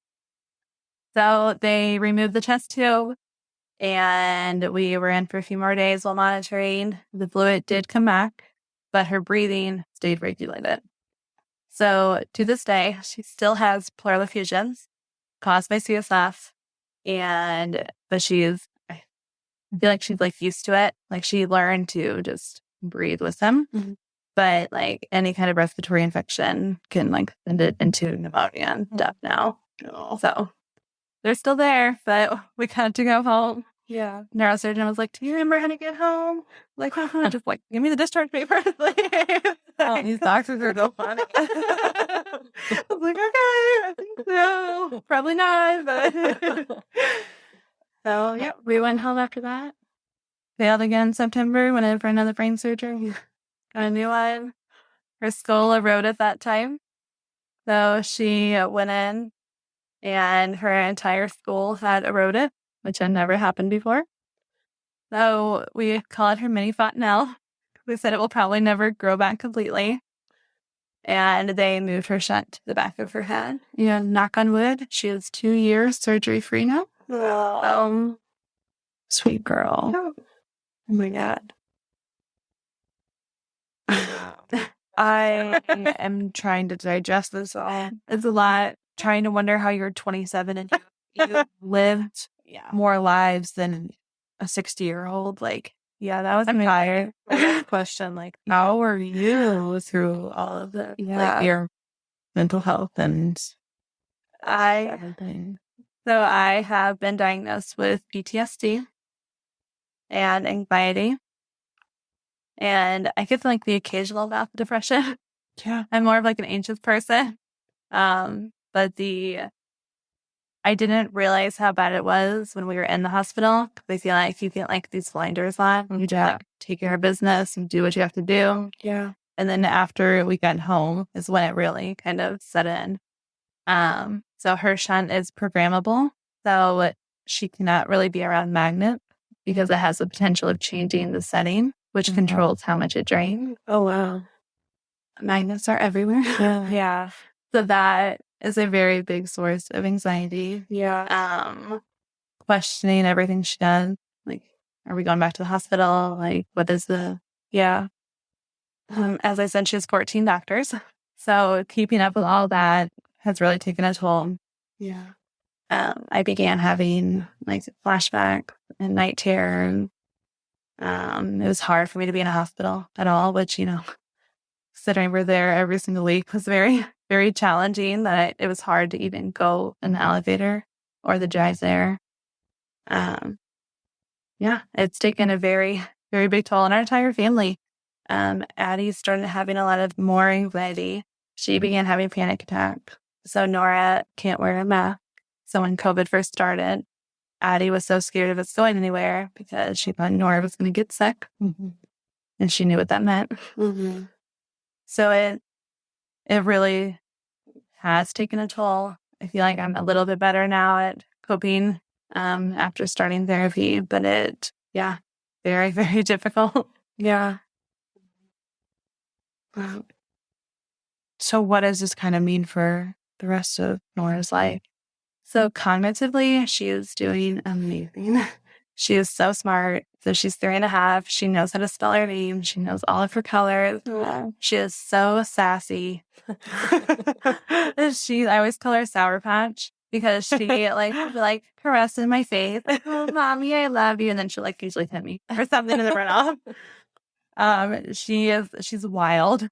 So they removed the chest tube, and we were in for a few more days while monitoring. The fluid did come back, but her breathing stayed regulated. So to this day, she still has pleural effusions caused by CSF, but I feel like she's like used to it. Like she learned to just breathe with them. Mm-hmm. But like any kind of respiratory infection can like send it into pneumonia and stuff now. Oh. So they're still there, but we got to go home. Yeah. Neurosurgeon was like, "Do you remember how to get home?" Like, just like, give me the discharge paper. Oh, these doctors are so funny. I was like, okay, I think so. Probably not, but so yeah, we went home after that. Failed again in September. Went in for another brain surgery. Got a new one. Her skull eroded that time, so she went in, and her entire skull had eroded, which had never happened before. So we call it her mini fontanelle. We said it will probably never grow back completely. And they moved her shunt to the back of her head. And knock on wood, she is 2 years surgery-free now. Oh. Sweet girl. Oh my God. I am trying to digest this all. It's a lot. Trying to wonder how you're 27 and you lived more lives than a 60-year-old. Like, Yeah, that was I'm my tired. Question, like, how are you through all of this? Yeah. Like your mental health and I everything. So I have been diagnosed with PTSD and anxiety. And I get like the occasional bout of depression. Yeah. I'm more of like an anxious person. But the I didn't realize how bad it was when we were in the hospital. I feel like you get like these blinders on. You just like take care of business and do what you have to do. Yeah. And then after we got home is when it really kind of set in. So her shunt is programmable. So she cannot really be around magnet because it has the potential of changing the setting, which controls how much it drains. Oh, wow. Magnets are everywhere. Yeah. So that is a very big source of anxiety. Yeah. Questioning everything she does. Like, are we going back to the hospital? Like, what is the... Yeah. As I said, she has 14 doctors. So keeping up with all that has really taken a toll. Yeah. I began having like flashbacks and night terror. It was hard for me to be in a hospital at all, which, considering we're there every single week was very, very challenging. That it was hard to even go in the elevator or the drive there. It's taken a very, very big toll on our entire family. Addie started having a lot of more anxiety. She began having panic attacks. So Nora can't wear a mask. So when COVID first started, Addie was so scared of us going anywhere because she thought Nora was going to get sick. Mm-hmm. And she knew what that meant. Mm-hmm. So it really has taken a toll. I feel like I'm a little bit better now at coping after starting therapy, but very, very difficult. Yeah. Wow. So what does this kind of mean for the rest of Nora's life? So cognitively, she is doing amazing. She is so smart. So she's 3.5. She knows how to spell her name. She knows all of her colors. Yeah. She is so sassy. I always call her Sour Patch because she will be caressing my face. Like, oh, mommy, I love you. And then she'll usually hit me or something in the runoff. She's wild.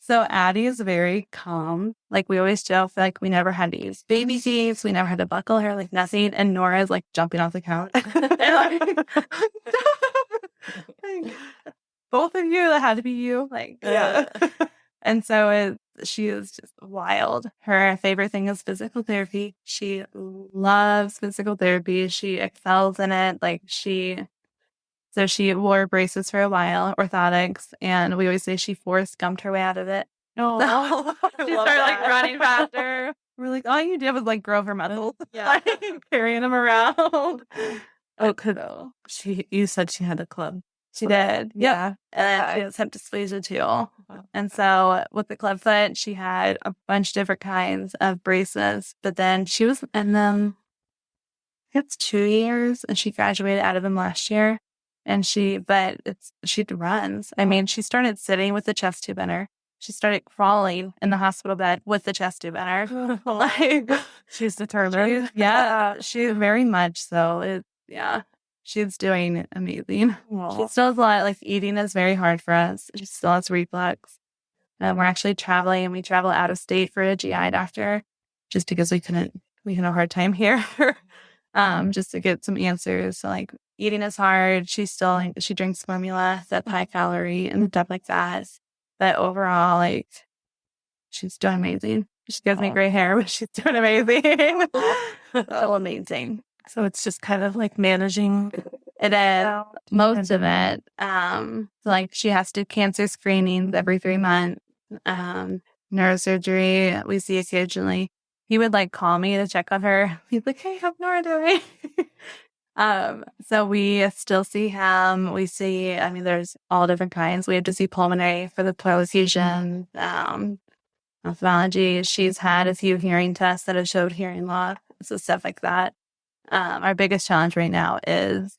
So Addie is very calm. Like we always joke, like we never had to use baby seats. We never had to buckle her, like nothing. And Nora is jumping off the couch. Both of you, that had to be you. Yeah. And so she is just wild. Her favorite thing is physical therapy. She loves physical therapy. She excels in it. So she wore braces for a while, orthotics, and we always say she Forrest Gumped her way out of it. Oh, She started running faster. We're like, all you did was grow her muscles. Yeah. Carrying them around. Oh, you said she had a club. She did. Yeah. And she has hip dysplasia too. And so with the club foot, she had a bunch of different kinds of braces, but then she was in them, it's 2 years, and she graduated out of them last year. And she runs. I mean, she started sitting with the chest tube in her. She started crawling in the hospital bed with the chest tube in her. She's determined. She very much so. She's doing amazing. Aww. She still has a lot, eating is very hard for us. She still has reflux. We're actually traveling, and we travel out of state for a GI doctor just because we had a hard time here. Just to get some answers. So eating is hard. She still she drinks formula that's high calorie and stuff like that. But overall, she's doing amazing. She gives me gray hair, but she's doing amazing. So amazing. So it's just kind of managing. It is most of it. She has to do cancer screenings every 3 months. Neurosurgery we see occasionally. He would call me to check on her. He's like, "Hey, how's Nora doing?" So we still see him. We see, there's all different kinds. We have to see pulmonary for the pleural effusion, ophthalmology. She's had a few hearing tests that have showed hearing loss, so stuff like that. Our biggest challenge right now is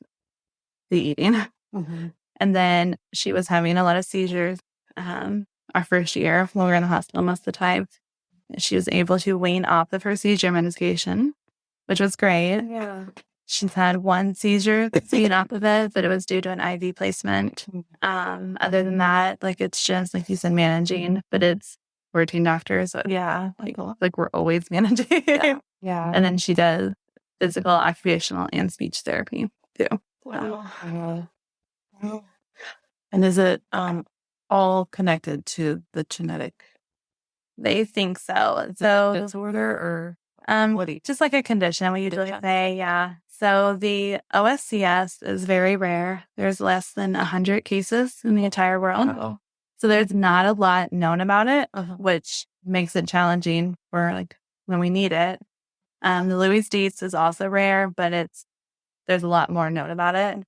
the eating. Mm-hmm. And then she was having a lot of seizures our first year when we were in the hospital most of the time. She was able to wean off of her seizure medication, which was great. Yeah. She's had one seizure wean off of it, but it was due to an IV placement. Other than that, it's just, like you said, managing, but it's 14 doctors. So Yeah. we're always managing. Yeah. And then she does physical, occupational, and speech therapy too. Wow. And is it all connected to the genetic They think so. So disorder, or Just like a condition, we usually say, yeah. So the OSCS is very rare. There's less than 100 cases in the entire world. Oh. So there's not a lot known about it, which makes it challenging for like when we need it. The Louis Dietz is also rare, but there's a lot more known about it.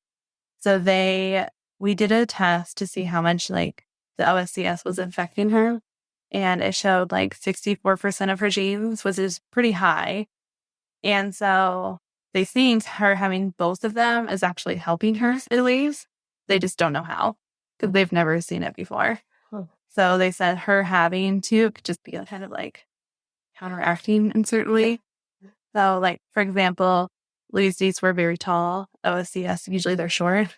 So we did a test to see how much like the OSCS was affecting her. And it showed like 64% of her genes, which is pretty high. And so they think her having both of them is actually helping her, at least. They just don't know how because they've never seen it before. So they said her having two could just be kind of like counteracting in certain way. So like, for example, Louis Dietz were very tall. OSCS, usually they're short.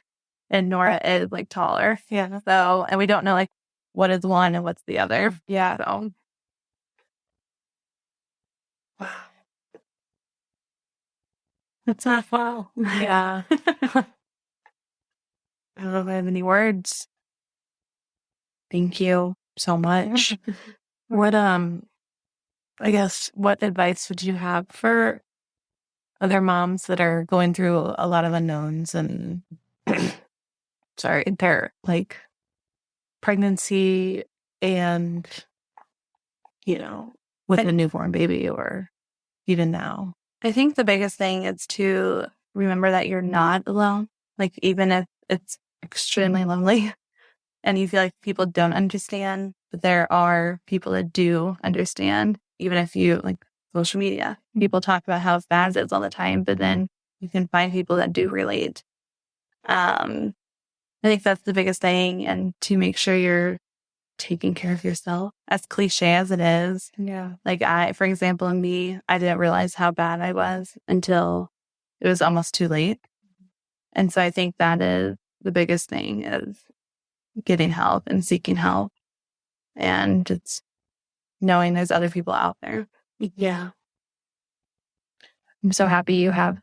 And Nora is like taller. Yeah. So, and we don't know like what is one and what's the other. Yeah. So. Wow. That's not wow. Yeah. I don't know if I have any words. Thank you so much. What I guess what advice would you have for other moms that are going through a lot of unknowns and their like pregnancy and with a newborn baby or even now? I think the biggest thing is to remember that you're not alone. Like even if it's extremely lonely and you feel like people don't understand, but there are people that do understand. Even if you like social media, people talk about how bad it is all the time, but then you can find people that do relate. I think that's the biggest thing, and to make sure you're taking care of yourself, as cliche as it is. Yeah. Like for example, in me, I didn't realize how bad I was until it was almost too late. And so I think that is the biggest thing is getting help and seeking help and just knowing there's other people out there. Yeah. I'm so happy you have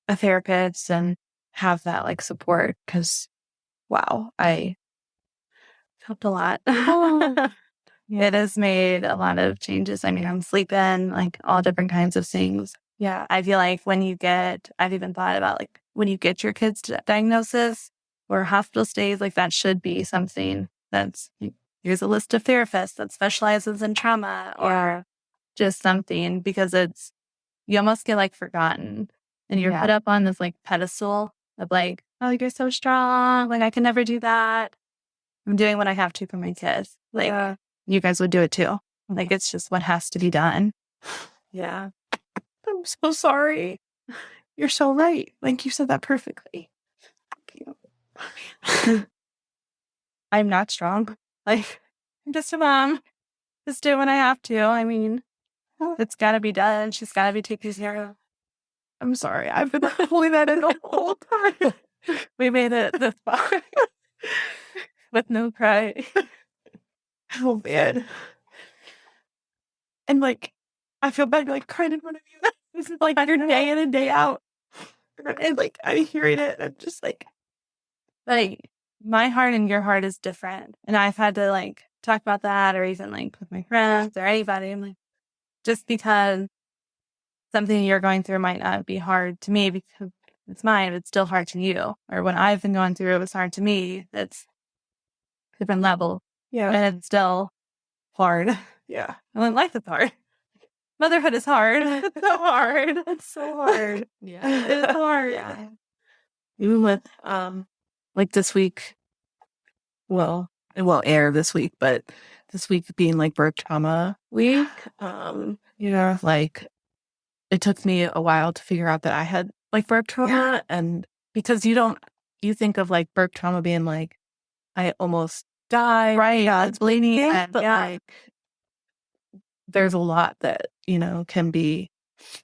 a therapist and have that like support because, wow, I helped a lot. It has made a lot of changes. I mean, I'm sleeping, like all different kinds of things. Yeah. I feel like I've even thought about like when you get your kid's diagnosis or hospital stays, like that should be something that's, here's a list of therapists that specializes in trauma or just something because you almost get like forgotten and you're put up on this like pedestal of like, oh, you're so strong. Like I can never do that. I'm doing what I have to for my kids. Like you guys would do it too. Like it's just what has to be done. Yeah. I'm so sorry. You're so right. Like you said that perfectly. Thank you. I'm not strong. Like I'm just a mom. Just do what I have to. I mean, it's got to be done. She's got to be taken care of. I'm sorry. I've been holding that in the whole time. We made it this far with no cry. Oh man. And like, I feel bad like crying in front of you. This is like your day in and day out. And like, I'm hearing it. And I'm just like my heart and your heart is different. And I've had to like talk about that or even like with my friends or anybody. I'm like, just because something you're going through might not be hard to me because it's mine, it's still hard to you. Or when I've been going through it was hard to me, it's a different level. Yeah. And it's still hard. Yeah. And then life is hard. Motherhood is hard. It's so hard. It's so hard. Yeah. It's hard. Yeah. Even with like this week, well, it won't air this week, but this week being like birth trauma week, like it took me a while to figure out that I had like birth trauma. And because you think of like birth trauma being like, I almost died. Right. Yeah, it's bleeding. Yeah, But like, there's a lot that, can be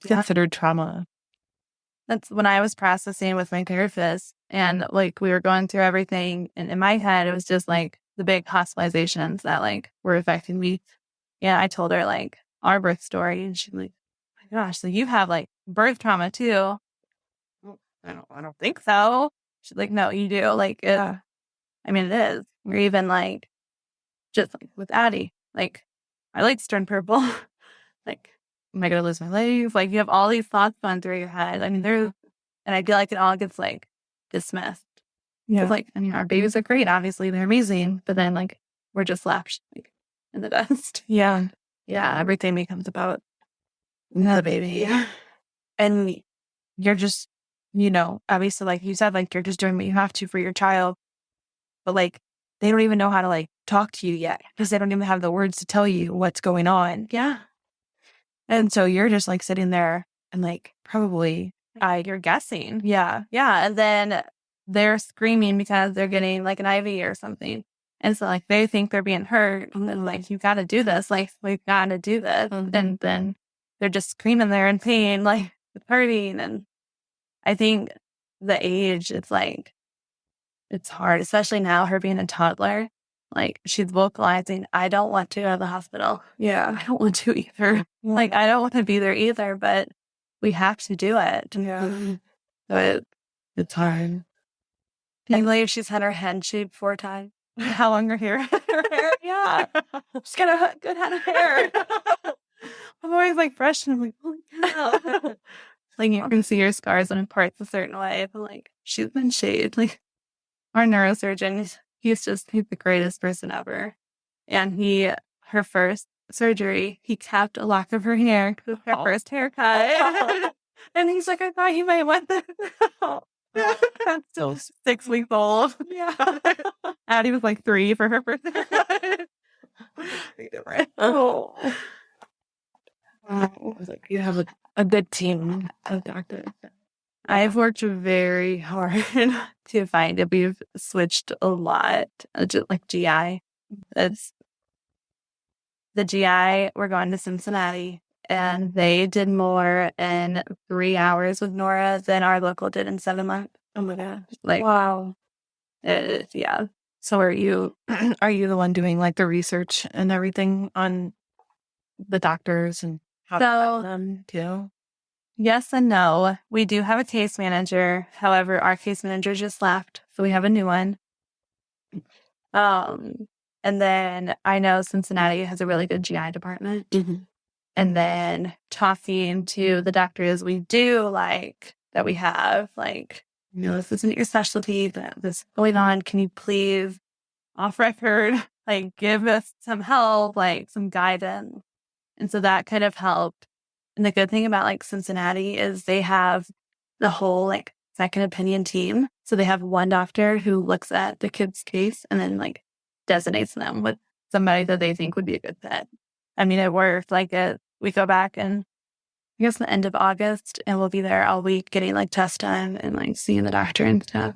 considered trauma. That's when I was processing with my therapist and like we were going through everything. And in my head, it was just like the big hospitalizations that like were affecting me. Yeah. I told her like our birth story and she's like, oh my gosh, so you have like birth trauma too. I don't think so. She's like, no, you do. Like, I mean, it is. Or even like, just like with Addie, like my legs turned purple. Like am I going to lose my legs? Like, you have all these thoughts going through your head. I mean, and I feel like it all gets like dismissed. Yeah. Like, I mean, our babies are great. Obviously, they're amazing. But then, like, we're just left like, in the dust. Yeah. Yeah. Everything becomes about the baby. Yeah. And you're just, obviously, like you said, like, you're just doing what you have to for your child. But, like, they don't even know how to, like, talk to you yet because they don't even have the words to tell you what's going on. Yeah. And so you're just, like, sitting there and, like, probably you're guessing. Yeah. Yeah. And then they're screaming because they're getting, like, an IV or something. And so, like, they think they're being hurt. And then, like, you got to do this. Like, we've got to do this. Mm-hmm. And then they're just screaming there in pain, like, hurting. And I think the age, it's, like, it's hard, especially now, her being a toddler. Like, she's vocalizing, I don't want to go to the hospital. Yeah. I don't want to either. Yeah. Like, I don't want to be there either, but we have to do it. Yeah. So it's hard. Can you believe she's had her head shaved 4 times? How long her hair? Her hair? Yeah. She's got a good head of hair. I'm always, like, fresh, and I'm like, holy cow. Like, you can see your scars when it parts a certain way, but, like, she's been shaved. Like, our neurosurgeon, he's the greatest person ever. And her first surgery, he kept a lock of her hair because her first haircut. And he's like, I thought he might want this. I'm still 6 weeks old. Yeah. Addie was like 3 for her first haircut. Different. Oh. Wow. I was like, you have a good team of doctors. I've worked very hard to find it. We've switched a lot, just like GI. It's the GI. We're going to Cincinnati, and they did more in 3 hours with Nora than our local did in 7 months. Oh my gosh! Like, wow. Yeah. So are you the one doing like the research and everything on the doctors and how to find them too? Yes and no. We do have a case manager. However, our case manager just left, so we have a new one. And then I know Cincinnati has a really good GI department. Mm-hmm. And then talking to the doctors we do like that we have, like, this isn't your specialty, but this is going on. Can you please, off record, like, give us some help, like some guidance? And so that kind of helped. And the good thing about, like, Cincinnati is they have the whole, like, second opinion team. So they have one doctor who looks at the kid's case and then, like, designates them with somebody that they think would be a good fit. I mean, it worked. Like, we go back and I guess the end of August, and we'll be there all week getting, like, test done and, like, seeing the doctor and stuff.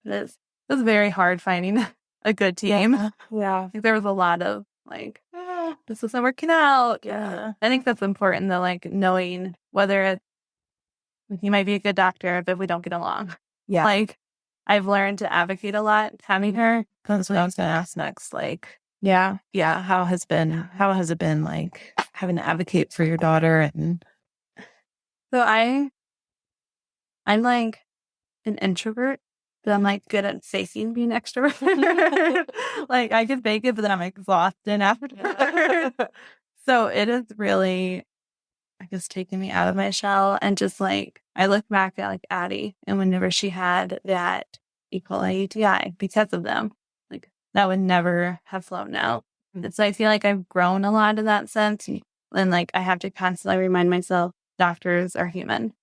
It was very hard finding a good team. Yeah. Like, there was a lot of, like, this isn't working out. Yeah. I think that's important, though, like, knowing whether you might be a good doctor, but we don't get along. Yeah. Like, I've learned to advocate a lot having her. That's what I was going to ask next. Like, yeah. How has it been, like, having to advocate for your daughter? And so I'm like an introvert, but I'm, like, good at faking being extrovert. Like, I can fake it, but then I'm exhausted after. Yeah. So it is really, I guess, taking me out of my shell. And just, like, I look back at, like, Addie, and whenever she had that e-coli UTI because of them, like, that would never have flown out. And so I feel like I've grown a lot in that sense. And, like, I have to constantly remind myself, doctors are human.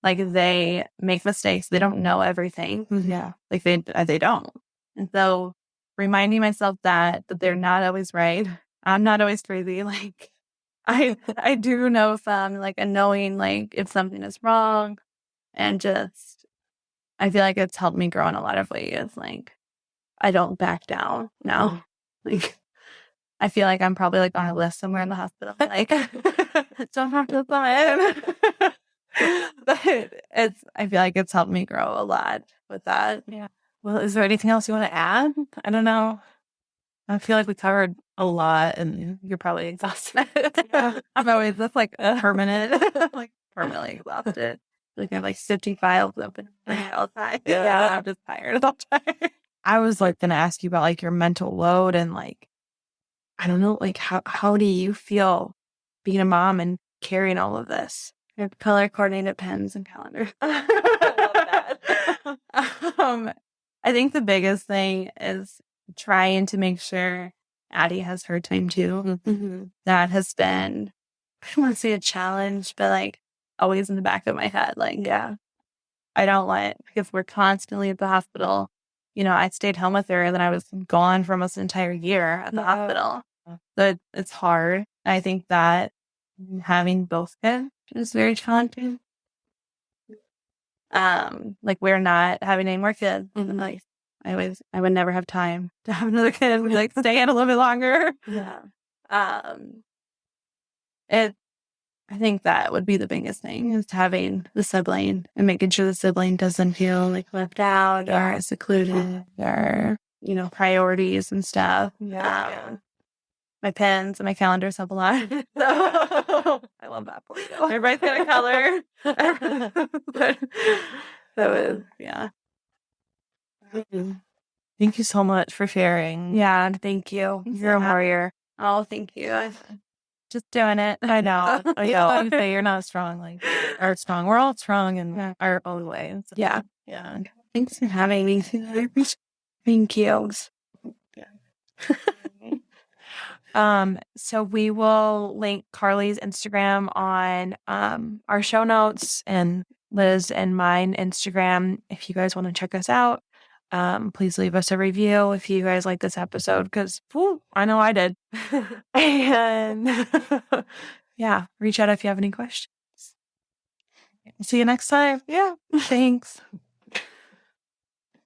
Like, they make mistakes. They don't know everything. Yeah. Like, they don't. And so reminding myself that they're not always right. I'm not always crazy. Like, I do know some, like, and knowing, like, if something is wrong, and just, I feel like it's helped me grow in a lot of ways. Like, I don't back down now. Like, I feel like I'm probably, like, on a list somewhere in the hospital. Like, don't have to sign. But I feel like it's helped me grow a lot with that. Yeah. Well, is there anything else you want to add? I don't know. I feel like we covered a lot, and you're probably exhausted. Yeah. I'm always just, like, permanent, like, permanently exhausted. Like, I have, like, 50 files open all the time. Yeah. I'm just tired all the time. I was, like, going to ask you about, like, your mental load and, like, I don't know, like, how do you feel being a mom and carrying all of this? I have color coordinated pens and calendar. I love that. I think the biggest thing is trying to make sure Addie has her time too. Mm-hmm. That has been, I don't want to say a challenge, but like always in the back of my head. Like, Yeah. I don't want, if we're constantly at the hospital, you know, I stayed home with her and then I was gone for almost an entire year at the hospital. So it's hard. I think that having both kids is very challenging. Like we're not having any more kids. Mhm. Like I would never have time to have another kid. We like stay in a little bit longer. Yeah. I think that would be the biggest thing is having the sibling and making sure the sibling doesn't feel like left out or secluded or, you know, priorities and stuff. Yeah. My pens and my calendars help a lot. I love that for you. Everybody's got a color. Yeah. Thank you so much for sharing. Yeah, thank you. You're a warrior. Oh, thank you. Just doing it. I know. You say you're not strong. Like, are strong. We're all strong in our own way. So, Yeah. Yeah. Thanks for having me. I appreciate. Thank you. So we will link Karley's Instagram on our show notes and Liz and mine Instagram. If you guys want to check us out, please leave us a review if you guys like this episode because I know I did. And yeah, reach out if you have any questions. See you next time. Yeah. Thanks.